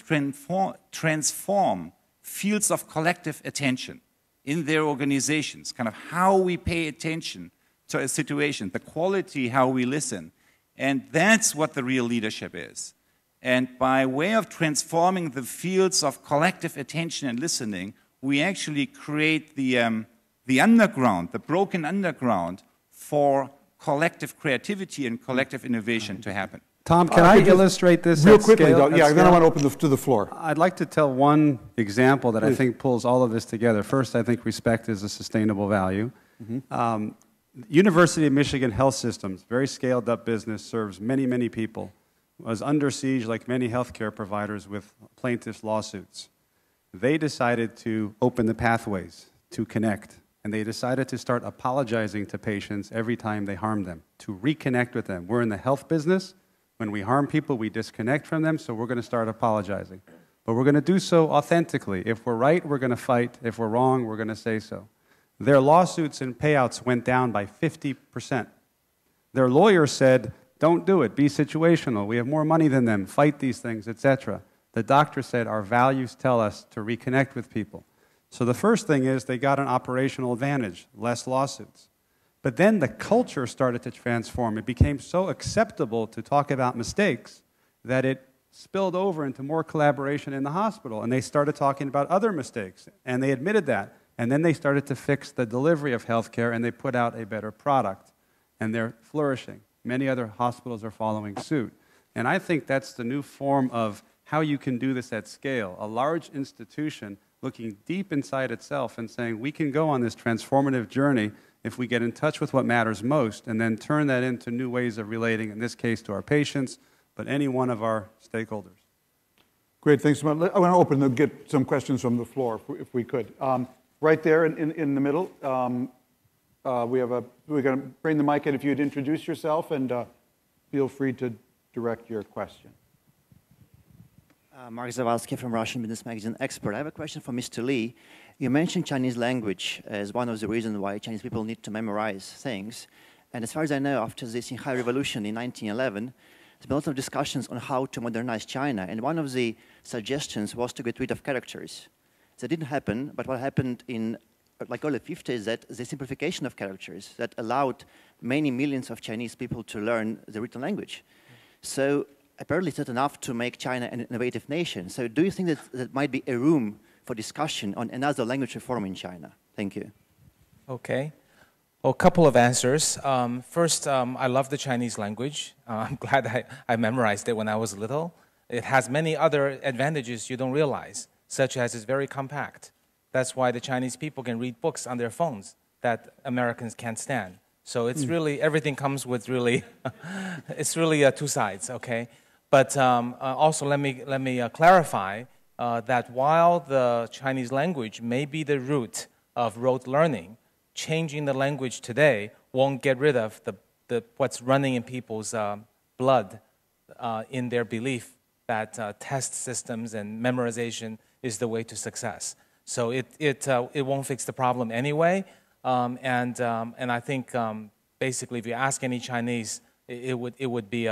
transform fields of collective attention in their organizations, kind of how we pay attention to a situation, the quality, how we listen. And that's what the real leadership is. And by way of transforming the fields of collective attention and listening, we actually create the underground, the broken underground for collective creativity and collective innovation to happen. Tom, can I illustrate this real at quickly? Scale, Yeah, then I want to open to the floor. I'd like to tell one example that I think pulls all of this together. First, I think respect is a sustainable value. University of Michigan Health Systems, very scaled up business, serves many, many people, was under siege like many healthcare providers with plaintiffs' lawsuits. They decided to open the pathways to connect, and they decided to start apologizing to patients every time they harmed them, to reconnect with them. We're in the health business. When we harm people, we disconnect from them, so we're going to start apologizing. But we're going to do so authentically. If we're right, we're going to fight. If we're wrong, we're going to say so. Their lawsuits and payouts went down by 50%. Their lawyers said, don't do it, be situational. We have more money than them, fight these things, etc. The doctor said, our values tell us to reconnect with people. So the first thing is they got an operational advantage, less lawsuits. But then the culture started to transform. It became so acceptable to talk about mistakes that it spilled over into more collaboration in the hospital. And they started talking about other mistakes, and they admitted that. And then they started to fix the delivery of healthcare, and they put out a better product. And they're flourishing. Many other hospitals are following suit. And I think that's the new form of how you can do this at scale. A large institution looking deep inside itself and saying, we can go on this transformative journey if we get in touch with what matters most and then turn that into new ways of relating, in this case to our patients, but any one of our stakeholders. Great, thanks so much. I want to open and get some questions from the floor, if we could. Right there in the middle, we're going to bring the mic in if you'd introduce yourself, and feel free to direct your question. Mark Zawalski from Russian Business Magazine Expert. I have a question for Mr. Lee. You mentioned Chinese language as one of the reasons why Chinese people need to memorize things. And as far as I know, after the Xinhai Revolution in 1911, there's been a lot of discussions on how to modernize China. And one of the suggestions was to get rid of characters. That didn't happen, but what happened in like early 50s is that the simplification of characters that allowed many millions of Chinese people to learn the written language. So apparently it's not enough to make China an innovative nation. So do you think that there might be a room for discussion on another language reform in China? Thank you. Okay. Well, a couple of answers. First, I love the Chinese language. I'm glad I memorized it when I was little. It has many other advantages you don't realize, such as it's very compact. That's why the Chinese people can read books on their phones that Americans can't stand. So it's really, everything comes with really, it's really two sides, okay? But also let me clarify that while the Chinese language may be the root of rote learning, changing the language today won't get rid of what's running in people's blood in their belief that test systems and memorization is the way to success. So it won't fix the problem anyway. And I think basically if you ask any Chinese, it would be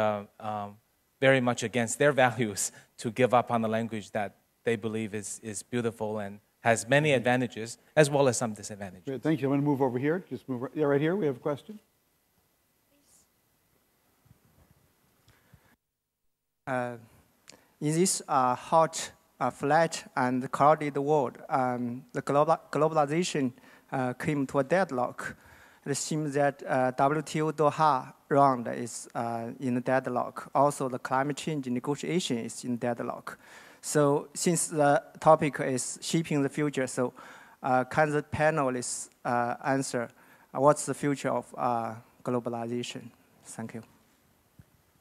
very much against their values to give up on the language that they believe is beautiful and has many advantages as well as some disadvantages. Great, thank you. I'm going to move over here. Just move right here. We have a question. In this hot, flat, and crowded world, the globalization came to a deadlock. It seems that WTO Doha round is in deadlock. Also, the climate change negotiation is in deadlock. So, since the topic is shaping the future, so can the panelists answer what's the future of globalization? Thank you.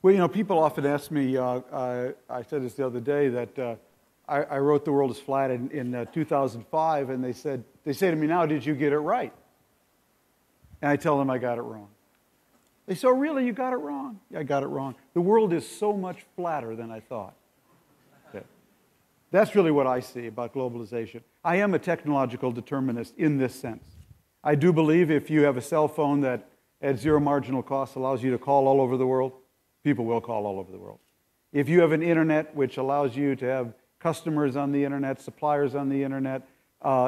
Well, you know, people often ask me, I said this the other day, that I wrote The World is Flat in 2005, and they say to me now, did you get it right? And I tell them I got it wrong. They say, oh, really, you got it wrong? Yeah, I got it wrong. The world is so much flatter than I thought. Okay. That's really what I see about globalization. I am a technological determinist in this sense. I do believe if you have a cell phone that at zero marginal cost allows you to call all over the world, people will call all over the world. If you have an internet which allows you to have customers on the internet, suppliers on the internet,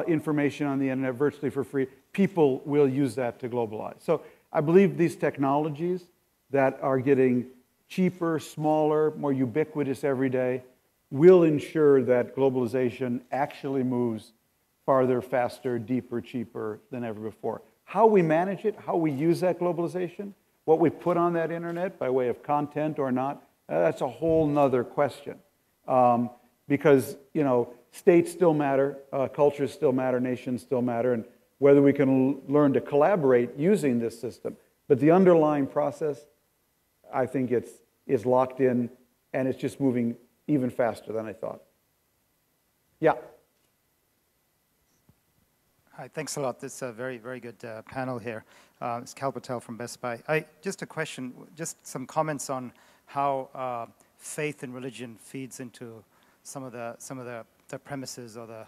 information on the internet virtually for free, people will use that to globalize. So I believe these technologies that are getting cheaper, smaller, more ubiquitous every day will ensure that globalization actually moves farther, faster, deeper, cheaper than ever before. How we manage it, how we use that globalization, what we put on that internet by way of content or not, that's a whole nother question. Because, you know, states still matter, cultures still matter, nations still matter, and whether we can learn to collaborate using this system. But the underlying process, I think it's locked in, and it's just moving even faster than I thought. Yeah. Hi, thanks a lot. This is a very, very good panel here. It's Cal Patel from Best Buy. Just a question, just some comments on how faith and religion feeds into some of the premises or the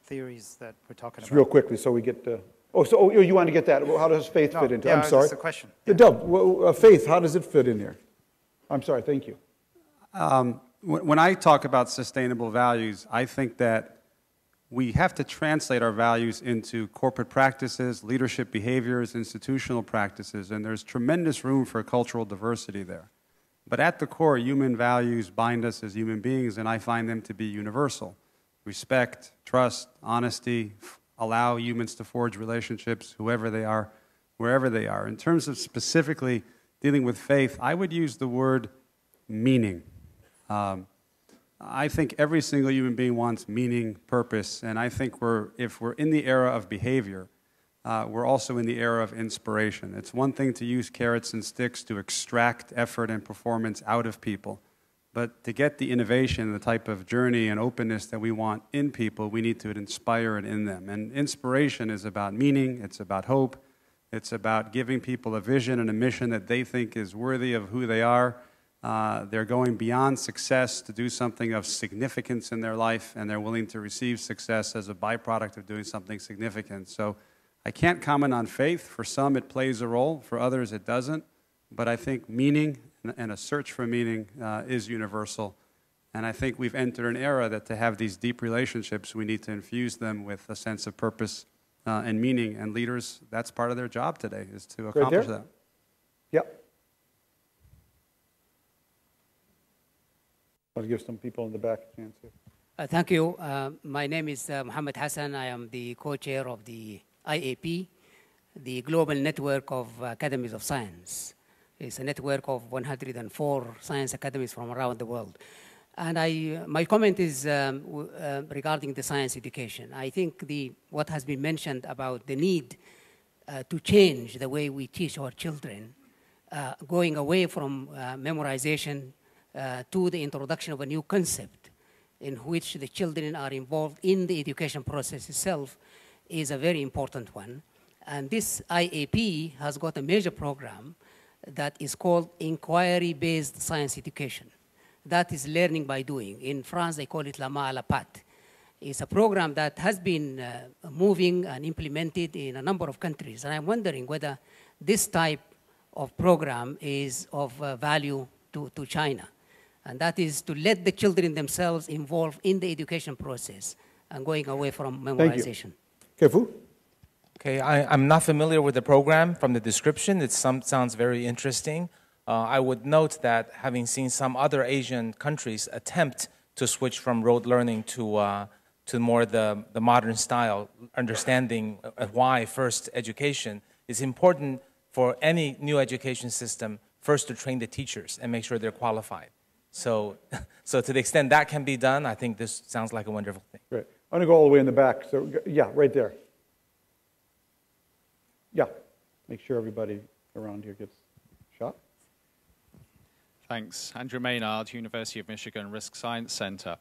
theories that we're talking Just about. real quickly, so we get to. Oh, you want to get that? How does faith fit into? I'm sorry. That's a question. Yeah. Faith, how does it fit in here? I'm sorry. Thank you. When I talk about sustainable values, I think that we have to translate our values into corporate practices, leadership behaviors, institutional practices, and there's tremendous room for cultural diversity there. But at the core, human values bind us as human beings, and I find them to be universal. Respect, trust, honesty, allow humans to forge relationships, whoever they are, wherever they are. In terms of specifically dealing with faith, I would use the word meaning. I think every single human being wants meaning, purpose, and I think if we're in the era of behavior, we're also in the era of inspiration. It's one thing to use carrots and sticks to extract effort and performance out of people, but to get the innovation, the type of journey and openness that we want in people, we need to inspire it in them. And inspiration is about meaning, it's about hope, it's about giving people a vision and a mission that they think is worthy of who they are. They're going beyond success to do something of significance in their life, and they're willing to receive success as a byproduct of doing something significant. So I can't comment on faith. For some, it plays a role. For others, it doesn't. But I think meaning and a search for meaning is universal. And I think we've entered an era that to have these deep relationships, we need to infuse them with a sense of purpose and meaning. And leaders, that's part of their job today, is to accomplish that. Yep. I'll give some people in the back a chance here. Thank you. My name is Mohammed Hassan. I am the co-chair of the IAP, the Global Network of Academies of Science. It's a network of 104 science academies from around the world. And my comment is regarding the science education. I think what has been mentioned about the need to change the way we teach our children, going away from memorization to the introduction of a new concept in which the children are involved in the education process itself is a very important one. And this IAP has got a major program that is called Inquiry-Based Science Education. That is learning by doing. In France, they call it La Main à la Pâte. It's a program that has been moving and implemented in a number of countries. And I'm wondering whether this type of program is of value to China. And that is to let the children themselves involved in the education process and going away from memorization. Thank you. Okay, I'm not familiar with the program from the description. It sounds very interesting. I would note that having seen some other Asian countries attempt to switch from rote learning to more the modern style, understanding why first education is important for any new education system, first to train the teachers and make sure they're qualified. So to the extent that can be done, I think this sounds like a wonderful thing. Great. I'm going to go all the way in the back. So, yeah, right there. Yeah, make sure everybody around here gets shot. Thanks. Andrew Maynard, University of Michigan Risk Science Center.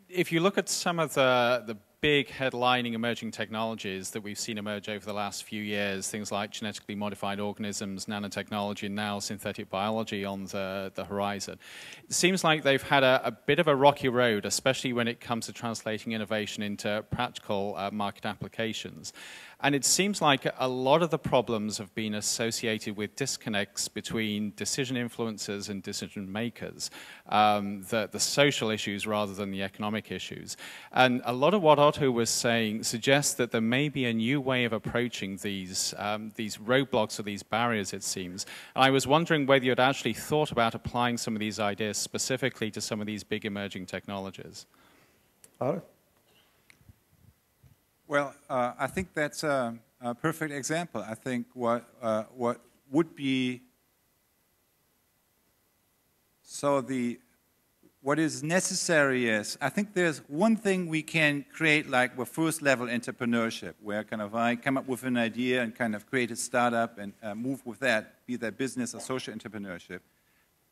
If you look at some of the big headlining emerging technologies that we've seen emerge over the last few years, things like genetically modified organisms, nanotechnology, and now synthetic biology on the horizon, it seems like they've had a bit of a rocky road, especially when it comes to translating innovation into practical market applications. And it seems like a lot of the problems have been associated with disconnects between decision influencers and decision makers, the social issues rather than the economic issues. And a lot of what Otto was saying suggests that there may be a new way of approaching these roadblocks or these barriers, it seems. And I was wondering whether you had actually thought about applying some of these ideas specifically to some of these big emerging technologies. Otto? Well, I think that's a perfect example. I think what would be, what is necessary is, I think there's one thing we can create, like with first level entrepreneurship, where kind of I come up with an idea and kind of create a startup and move with that, be that business or social entrepreneurship.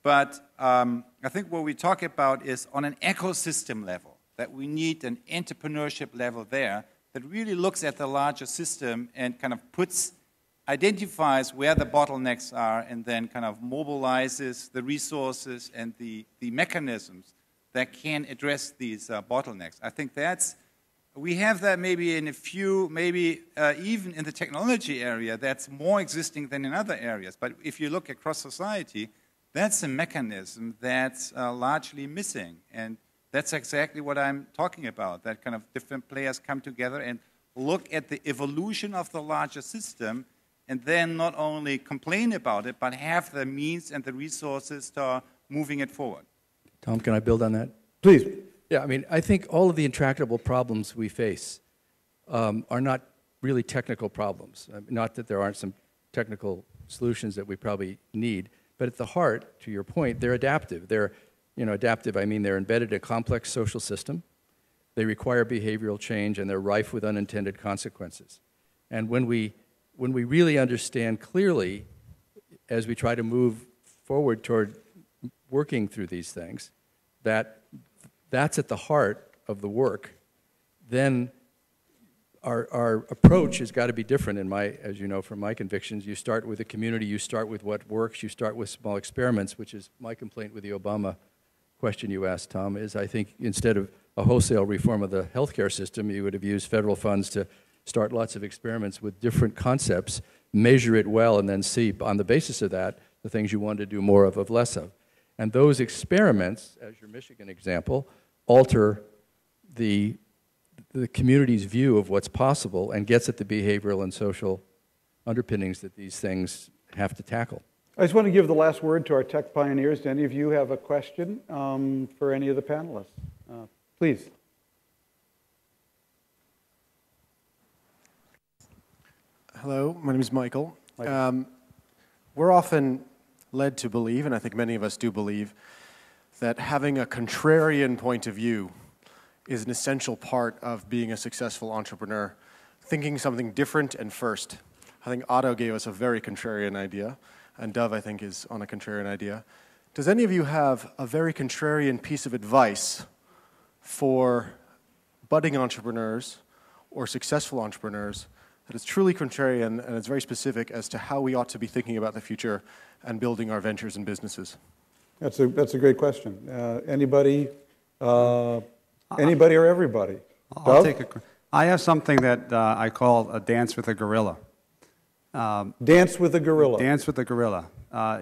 But I think what we talk about is on an ecosystem level, that we need an entrepreneurship level there that really looks at the larger system and kind of identifies where the bottlenecks are and then kind of mobilizes the resources and the mechanisms that can address these bottlenecks. I think we have that maybe in a few, maybe even in the technology area, that's more existing than in other areas. But if you look across society, that's a mechanism that's largely missing. And that's exactly what I'm talking about, that kind of different players come together and look at the evolution of the larger system and then not only complain about it, but have the means and the resources to moving it forward. Tom, can I build on that? Please. Yeah, I mean, I think all of the intractable problems we face are not really technical problems. Not that there aren't some technical solutions that we probably need, but at the heart, to your point, they're adaptive. They're, adaptive, I mean they're embedded in a complex social system. They require behavioral change, and they're rife with unintended consequences. And when we really understand clearly, as we try to move forward toward working through these things, that's at the heart of the work, then our approach has got to be different as you know from my convictions. You start with a community, you start with what works, you start with small experiments, which is my complaint with the Obama question you asked, Tom, is I think instead of a wholesale reform of the healthcare system, you would have used federal funds to start lots of experiments with different concepts, measure it well, and then see on the basis of that the things you want to do more of less of. And those experiments, as your Michigan example, alter the community's view of what's possible and gets at the behavioral and social underpinnings that these things have to tackle. I just want to give the last word to our tech pioneers. Do any of you have a question for any of the panelists? Please. Hello, my name is Michael. We're often led to believe, and I think many of us do believe, that having a contrarian point of view is an essential part of being a successful entrepreneur, thinking something different and first. I think Otto gave us a very contrarian idea, and Dove, I think, is on a contrarian idea. Does any of you have a very contrarian piece of advice for budding entrepreneurs or successful entrepreneurs that is truly contrarian and it's very specific as to how we ought to be thinking about the future and building our ventures and businesses? That's a great question. Anybody or everybody? I'll take I have something that I call a dance with a gorilla. Dance with a gorilla. Dance with a gorilla.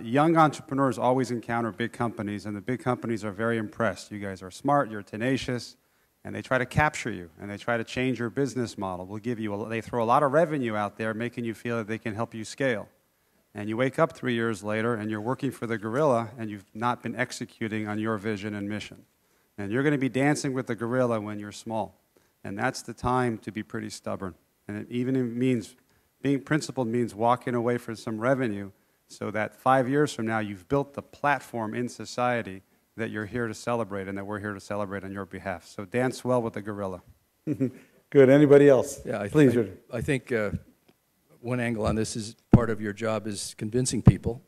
Young entrepreneurs always encounter big companies, and the big companies are very impressed. You guys are smart, you're tenacious, and they try to capture you, and they try to change your business model. They throw a lot of revenue out there, making you feel that they can help you scale. And you wake up 3 years later, and you're working for the gorilla, and you've not been executing on your vision and mission. And you're going to be dancing with the gorilla when you're small. And that's the time to be pretty stubborn. And it even means, being principled means walking away from some revenue so that 5 years from now you've built the platform in society that you're here to celebrate and that we're here to celebrate on your behalf. So dance well with the gorilla. Good. Anybody else? Yeah, please. I think one angle on this is part of your job is convincing people.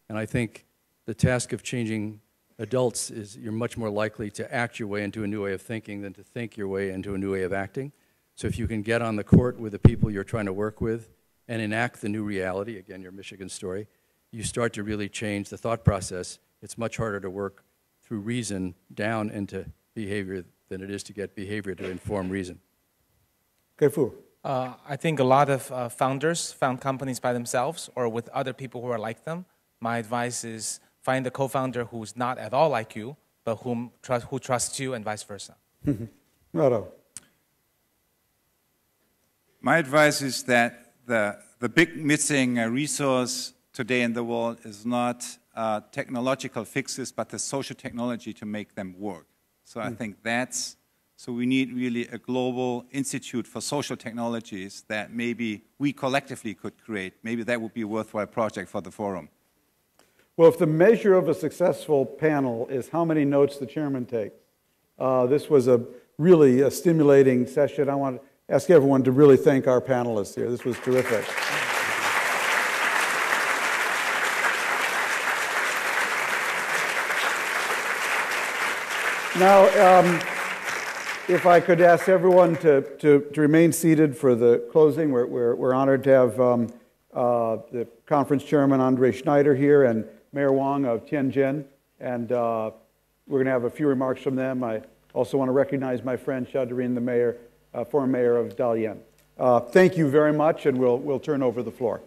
And I think the task of changing adults is you're much more likely to act your way into a new way of thinking than to think your way into a new way of acting. So if you can get on the court with the people you're trying to work with and enact the new reality, again, your Michigan story, you start to really change the thought process. It's much harder to work through reason down into behavior than it is to get behavior to inform reason. Okay, Fu. I think a lot of founders found companies by themselves or with other people who are like them. My advice is find a co-founder who's not at all like you, but who trusts you and vice versa. Otto. My advice is that the big missing resource today in the world is not technological fixes, but the social technology to make them work. So I think so we need really a global institute for social technologies that maybe we collectively could create. Maybe that would be a worthwhile project for the forum. Well, if the measure of a successful panel is how many notes the chairman takes, this was really a stimulating session. I want to ask everyone to really thank our panelists here. This was terrific. Now, if I could ask everyone to remain seated for the closing. We're honored to have the conference chairman, Andre Schneider, here, and Mayor Wang of Tianjin. And we're going to have a few remarks from them. I also want to recognize my friend Shadarin, the mayor, former mayor of Dalian. Thank you very much, and we'll turn over the floor.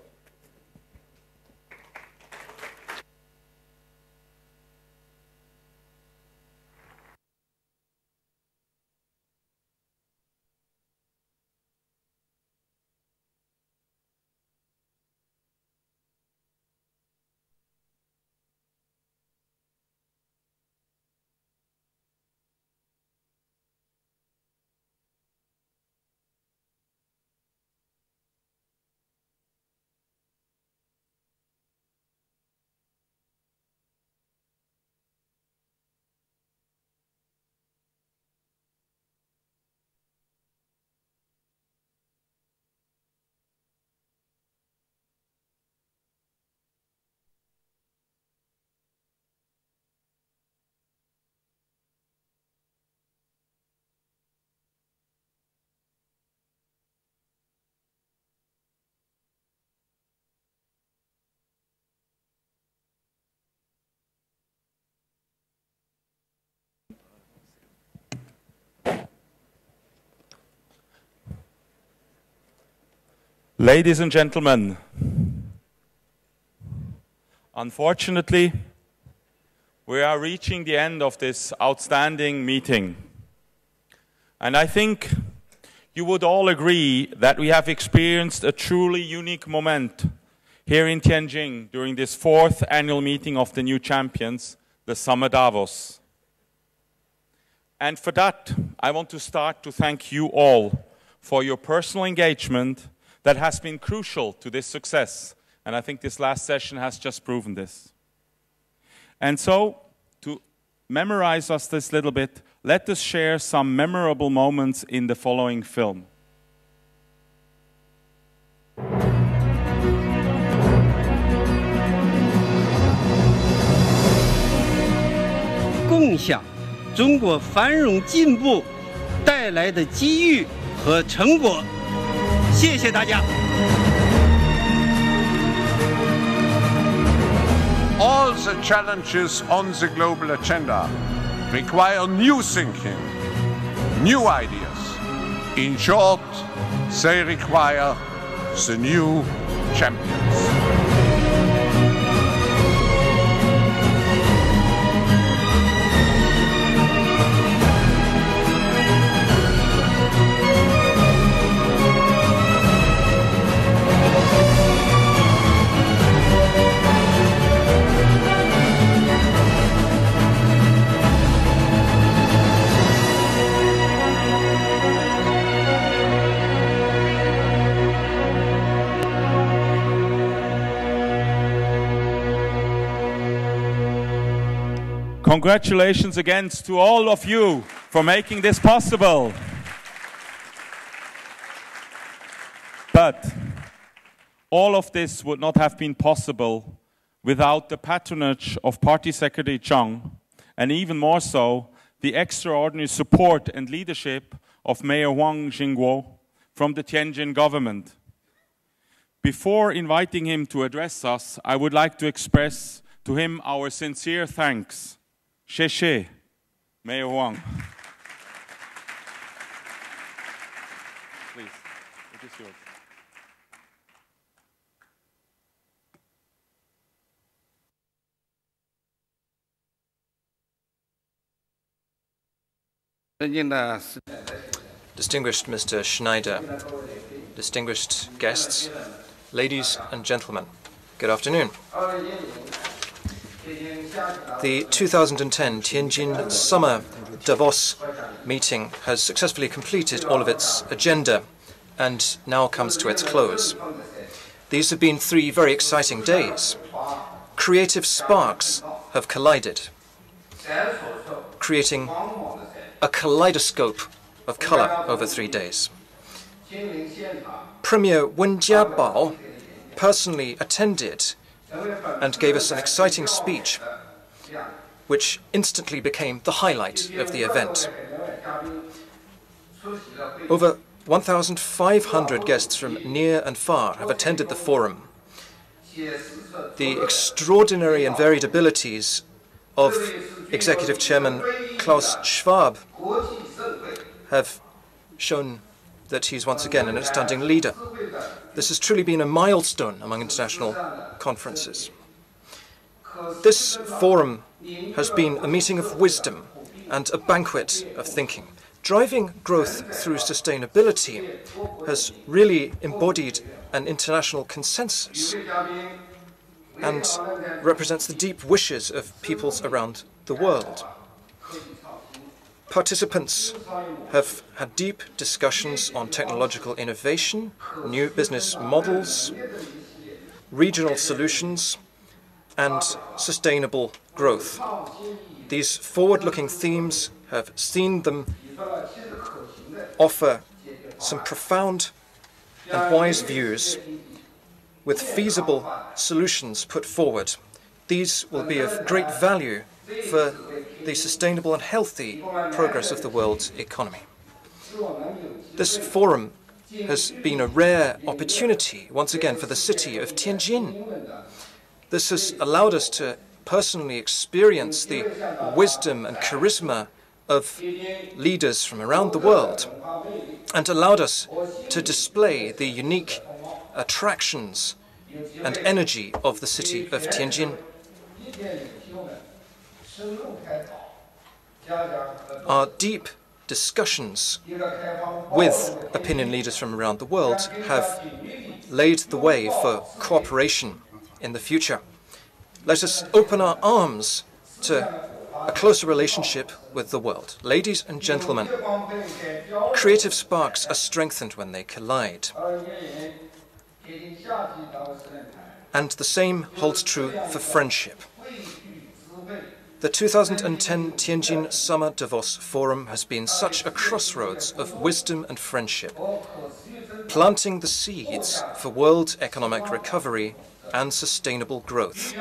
Ladies and gentlemen, unfortunately, we are reaching the end of this outstanding meeting. And I think you would all agree that we have experienced a truly unique moment here in Tianjin during this 4th annual meeting of the new champions, the Summer Davos. And for that, I want to start to thank you all for your personal engagement that has been crucial to this success. And I think this last session has just proven this. And so, to memorize us this little bit, let us share some memorable moments in the following film. 共享中国繁荣进步带来的机遇和成果。谢谢大家。All the challenges on the global agenda require new thinking, new ideas. In short, they require the new champions. Congratulations again to all of you for making this possible. But all of this would not have been possible without the patronage of Party Secretary Zhang, and even more so, the extraordinary support and leadership of Mayor Wang Jingguo from the Tianjin government. Before inviting him to address us, I would like to express to him our sincere thanks. 谢谢, Mayor Wang. Please, it is yours. Distinguished Mr. Schneider, distinguished guests, ladies and gentlemen, good afternoon. The 2010 Tianjin Summer Davos meeting has successfully completed all of its agenda and now comes to its close. These have been 3 very exciting days. Creative sparks have collided, creating a kaleidoscope of color over 3 days. Premier Wen Jiabao personally attended and gave us an exciting speech, which instantly became the highlight of the event. Over 1,500 guests from near and far have attended the forum. The extraordinary and varied abilities of Executive Chairman Klaus Schwab have shown that he's once again an outstanding leader. This has truly been a milestone among international conferences. This forum has been a meeting of wisdom and a banquet of thinking. Driving growth through sustainability has really embodied an international consensus and represents the deep wishes of peoples around the world. Participants have had deep discussions on technological innovation, new business models, regional solutions, and sustainable growth. These forward-looking themes have seen them offer some profound and wise views with feasible solutions put forward. These will be of great value for the sustainable and healthy progress of the world's economy. This forum has been a rare opportunity, once again, for the city of Tianjin. This has allowed us to personally experience the wisdom and charisma of leaders from around the world and allowed us to display the unique attractions and energy of the city of Tianjin. Our deep discussions with opinion leaders from around the world have laid the way for cooperation in the future. Let us open our arms to a closer relationship with the world. Ladies and gentlemen, creative sparks are strengthened when they collide. And the same holds true for friendship. The 2010 Tianjin Summer Davos Forum has been such a crossroads of wisdom and friendship, planting the seeds for world economic recovery and sustainable growth.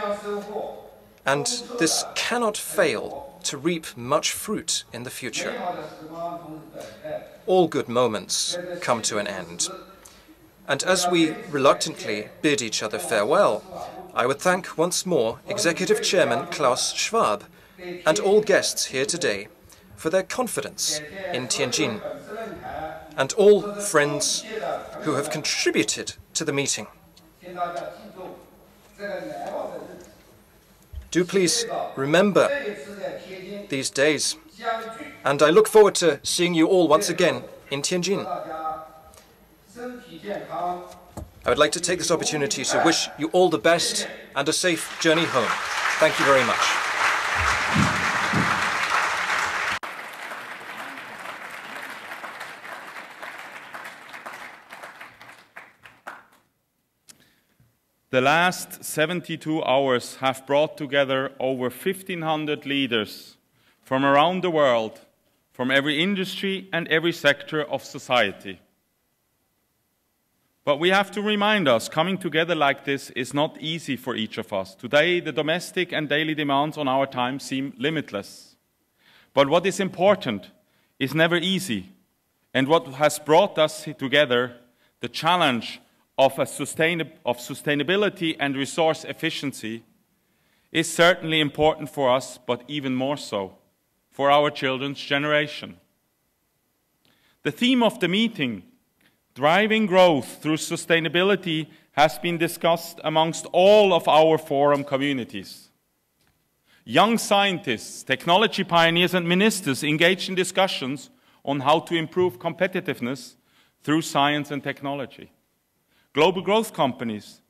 And this cannot fail to reap much fruit in the future. All good moments come to an end. And as we reluctantly bid each other farewell, I would thank once more Executive Chairman Klaus Schwab and all guests here today for their confidence in Tianjin, and all friends who have contributed to the meeting. Do please remember these days, and I look forward to seeing you all once again in Tianjin. I would like to take this opportunity to wish you all the best and a safe journey home. Thank you very much. The last 72 hours have brought together over 1,500 leaders from around the world, from every industry and every sector of society. But we have to remind us, coming together like this is not easy for each of us. Today, the domestic and daily demands on our time seem limitless. But what is important is never easy. And what has brought us together, the challenge of sustainability and resource efficiency, is certainly important for us, but even more so for our children's generation. The theme of the meeting, driving growth through sustainability, has been discussed amongst all of our forum communities. Young scientists, technology pioneers and ministers engaged in discussions on how to improve competitiveness through science and technology. Global growth companies,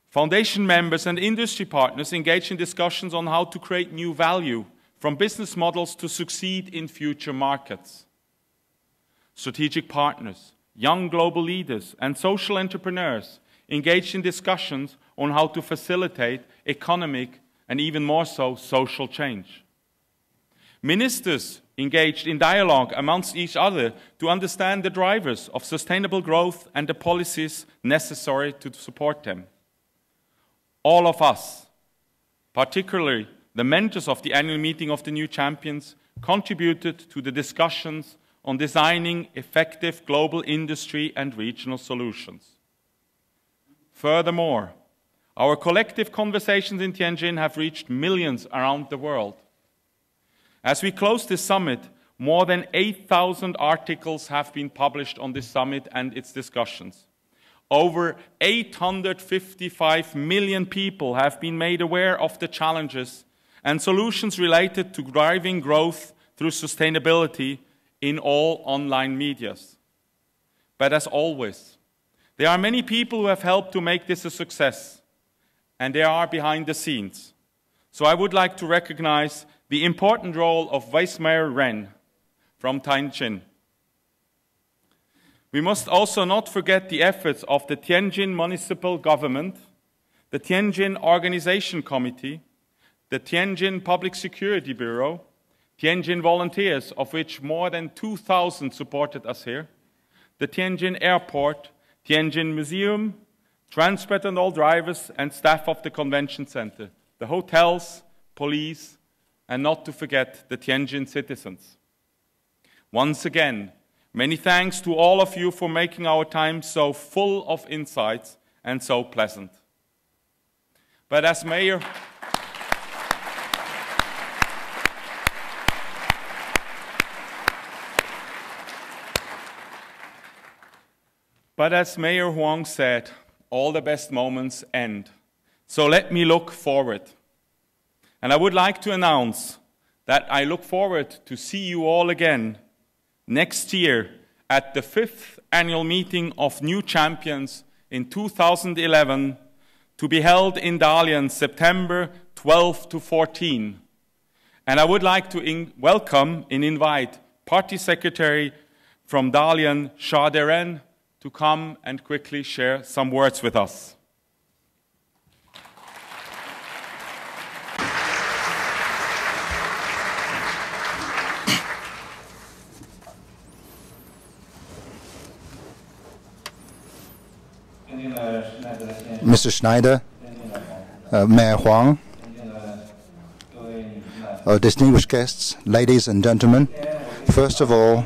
foundation members and industry partners engage in discussions on how to create new value from business models to succeed in future markets. Strategic partners, young global leaders, and social entrepreneurs engaged in discussions on how to facilitate economic and even more so social change. Ministers engaged in dialogue amongst each other to understand the drivers of sustainable growth and the policies necessary to support them. All of us, particularly the mentors of the annual meeting of the new champions, contributed to the discussions on designing effective global industry and regional solutions. Furthermore, our collective conversations in Tianjin have reached millions around the world. As we close this summit, more than 8,000 articles have been published on this summit and its discussions. Over 855 million people have been made aware of the challenges and solutions related to driving growth through sustainability in all online medias. But as always, there are many people who have helped to make this a success, and they are behind the scenes. So I would like to recognize the important role of Vice Mayor Ren from Tianjin. We must also not forget the efforts of the Tianjin Municipal Government, the Tianjin Organization Committee, the Tianjin Public Security Bureau, Tianjin volunteers, of which more than 2,000 supported us here, the Tianjin Airport, Tianjin Museum, transport and all drivers and staff of the convention center, the hotels, police, and not to forget the Tianjin citizens. Once again, many thanks to all of you for making our time so full of insights and so pleasant. But as mayor, Mayor Huang said, all the best moments end. So let me look forward. And I would like to announce that I look forward to see you all again next year at the 5th annual meeting of New Champions in 2011 to be held in Dalian September 12 to 14. And I would like to welcome and invite Party Secretary from Dalian, Shah Deren, to come and quickly share some words with us. Mr. Schneider, Mayor Huang, distinguished guests, ladies and gentlemen, first of all,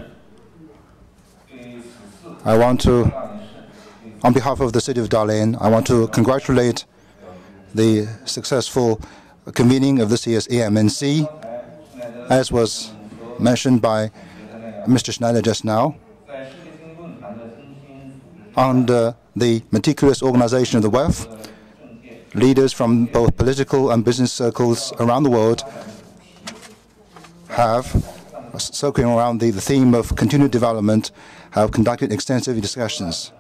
I want to, on behalf of the city of Dalian, I want to congratulate the successful convening of this year's AMNC, as was mentioned by Mr. Schneider just now. Under the meticulous organization of the WEF, leaders from both political and business circles around the world have, circling around the theme of continued development, have conducted extensive discussions.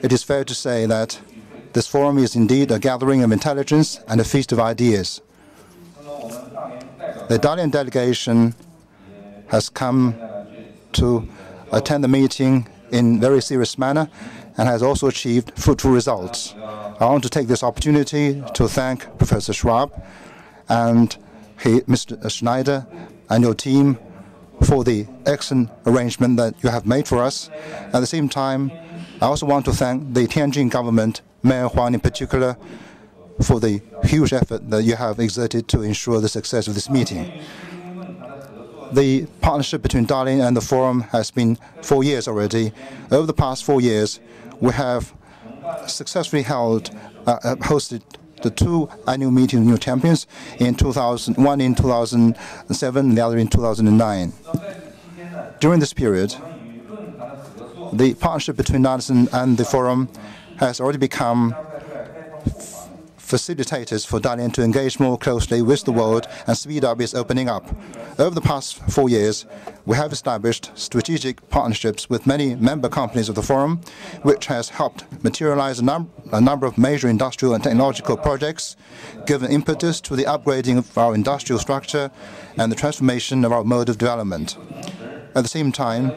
It is fair to say that this forum is indeed a gathering of intelligence and a feast of ideas. The Dalian delegation has come to attend the meeting in a very serious manner and has also achieved fruitful results. I want to take this opportunity to thank Professor Schwab and Mr. Schneider and your team for the excellent arrangement that you have made for us. At the same time, I also want to thank the Tianjin government, Mayor Huang in particular, for the huge effort that you have exerted to ensure the success of this meeting. The partnership between Dalian and the forum has been 4 years already. Over the past 4 years, we have successfully hosted the 2 annual meetings of New Champions, one in 2007 and the other in 2009. During this period, the partnership between Dalian and the forum has already become facilitators for Dalian to engage more closely with the world and speed up its opening up. Over the past 4 years, we have established strategic partnerships with many member companies of the Forum, which has helped materialize a number of major industrial and technological projects, given impetus to the upgrading of our industrial structure and the transformation of our mode of development. At the same time,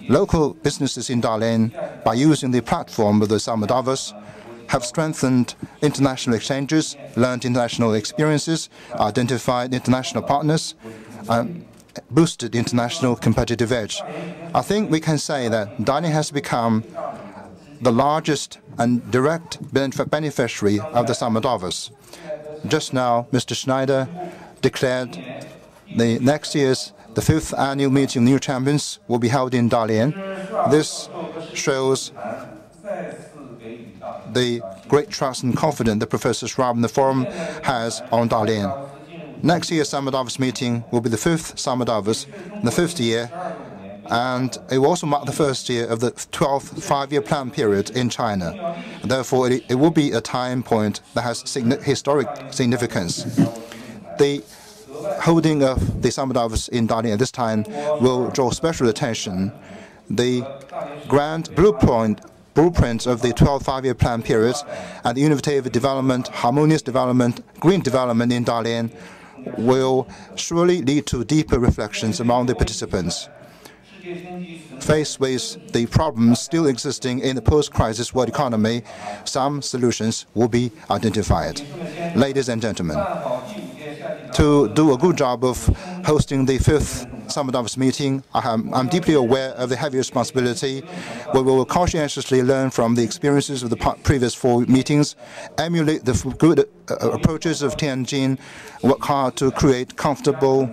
local businesses in Dalian, by using the platform of the Summer Davos, have strengthened international exchanges, learned international experiences, identified international partners, and boosted international competitive edge. I think we can say that Dalian has become the largest and direct beneficiary of the Summer Davos. Just now, Mr. Schneider declared the next year's the 5th annual meeting of new champions will be held in Dalian. This shows the great trust and confidence that Professor Scharmer and the Forum has on Dalian. Next year's Summer Davos meeting will be the 5th Summer Davos, the 5th year, and it will also mark the first year of the 12th five-year plan period in China. Therefore, it will be a time point that has historic significance. The holding of the Summer Davos in Dalian at this time will draw special attention. The grand blueprint of the 12th five-year plan period and the innovative development, harmonious development, green development in Dalian will surely lead to deeper reflections among the participants. Faced with the problems still existing in the post-crisis world economy, some solutions will be identified. Ladies and gentlemen, to do a good job of hosting the 5th Summer Davos meeting, I'm deeply aware of the heavy responsibility. We will conscientiously learn from the experiences of the previous 4 meetings, emulate the good approaches of Tianjin, work hard to create comfortable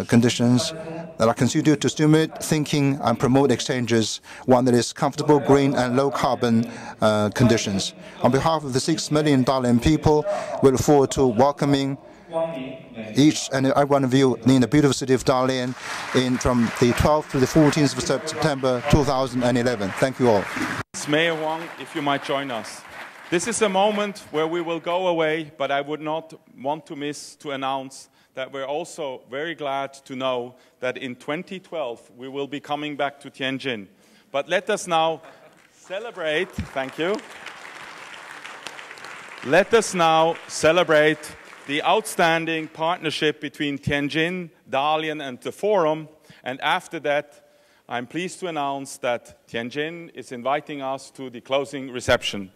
conditions that are conducive to stimulate thinking and promote exchanges, one that is comfortable, green, and low-carbon conditions. On behalf of the 6 million Dalian people, we look forward to welcoming each and every one of you in the beautiful city of Dalian from the 12th to the 14th of September 2011. Thank you all. Mayor Wang, if you might join us. This is a moment where we will go away, but I would not want to miss to announce that we're also very glad to know that in 2012 we will be coming back to Tianjin. But let us now celebrate, thank you. Let us now celebrate the outstanding partnership between Tianjin, Dalian, and the Forum. And after that, I'm pleased to announce that Tianjin is inviting us to the closing reception.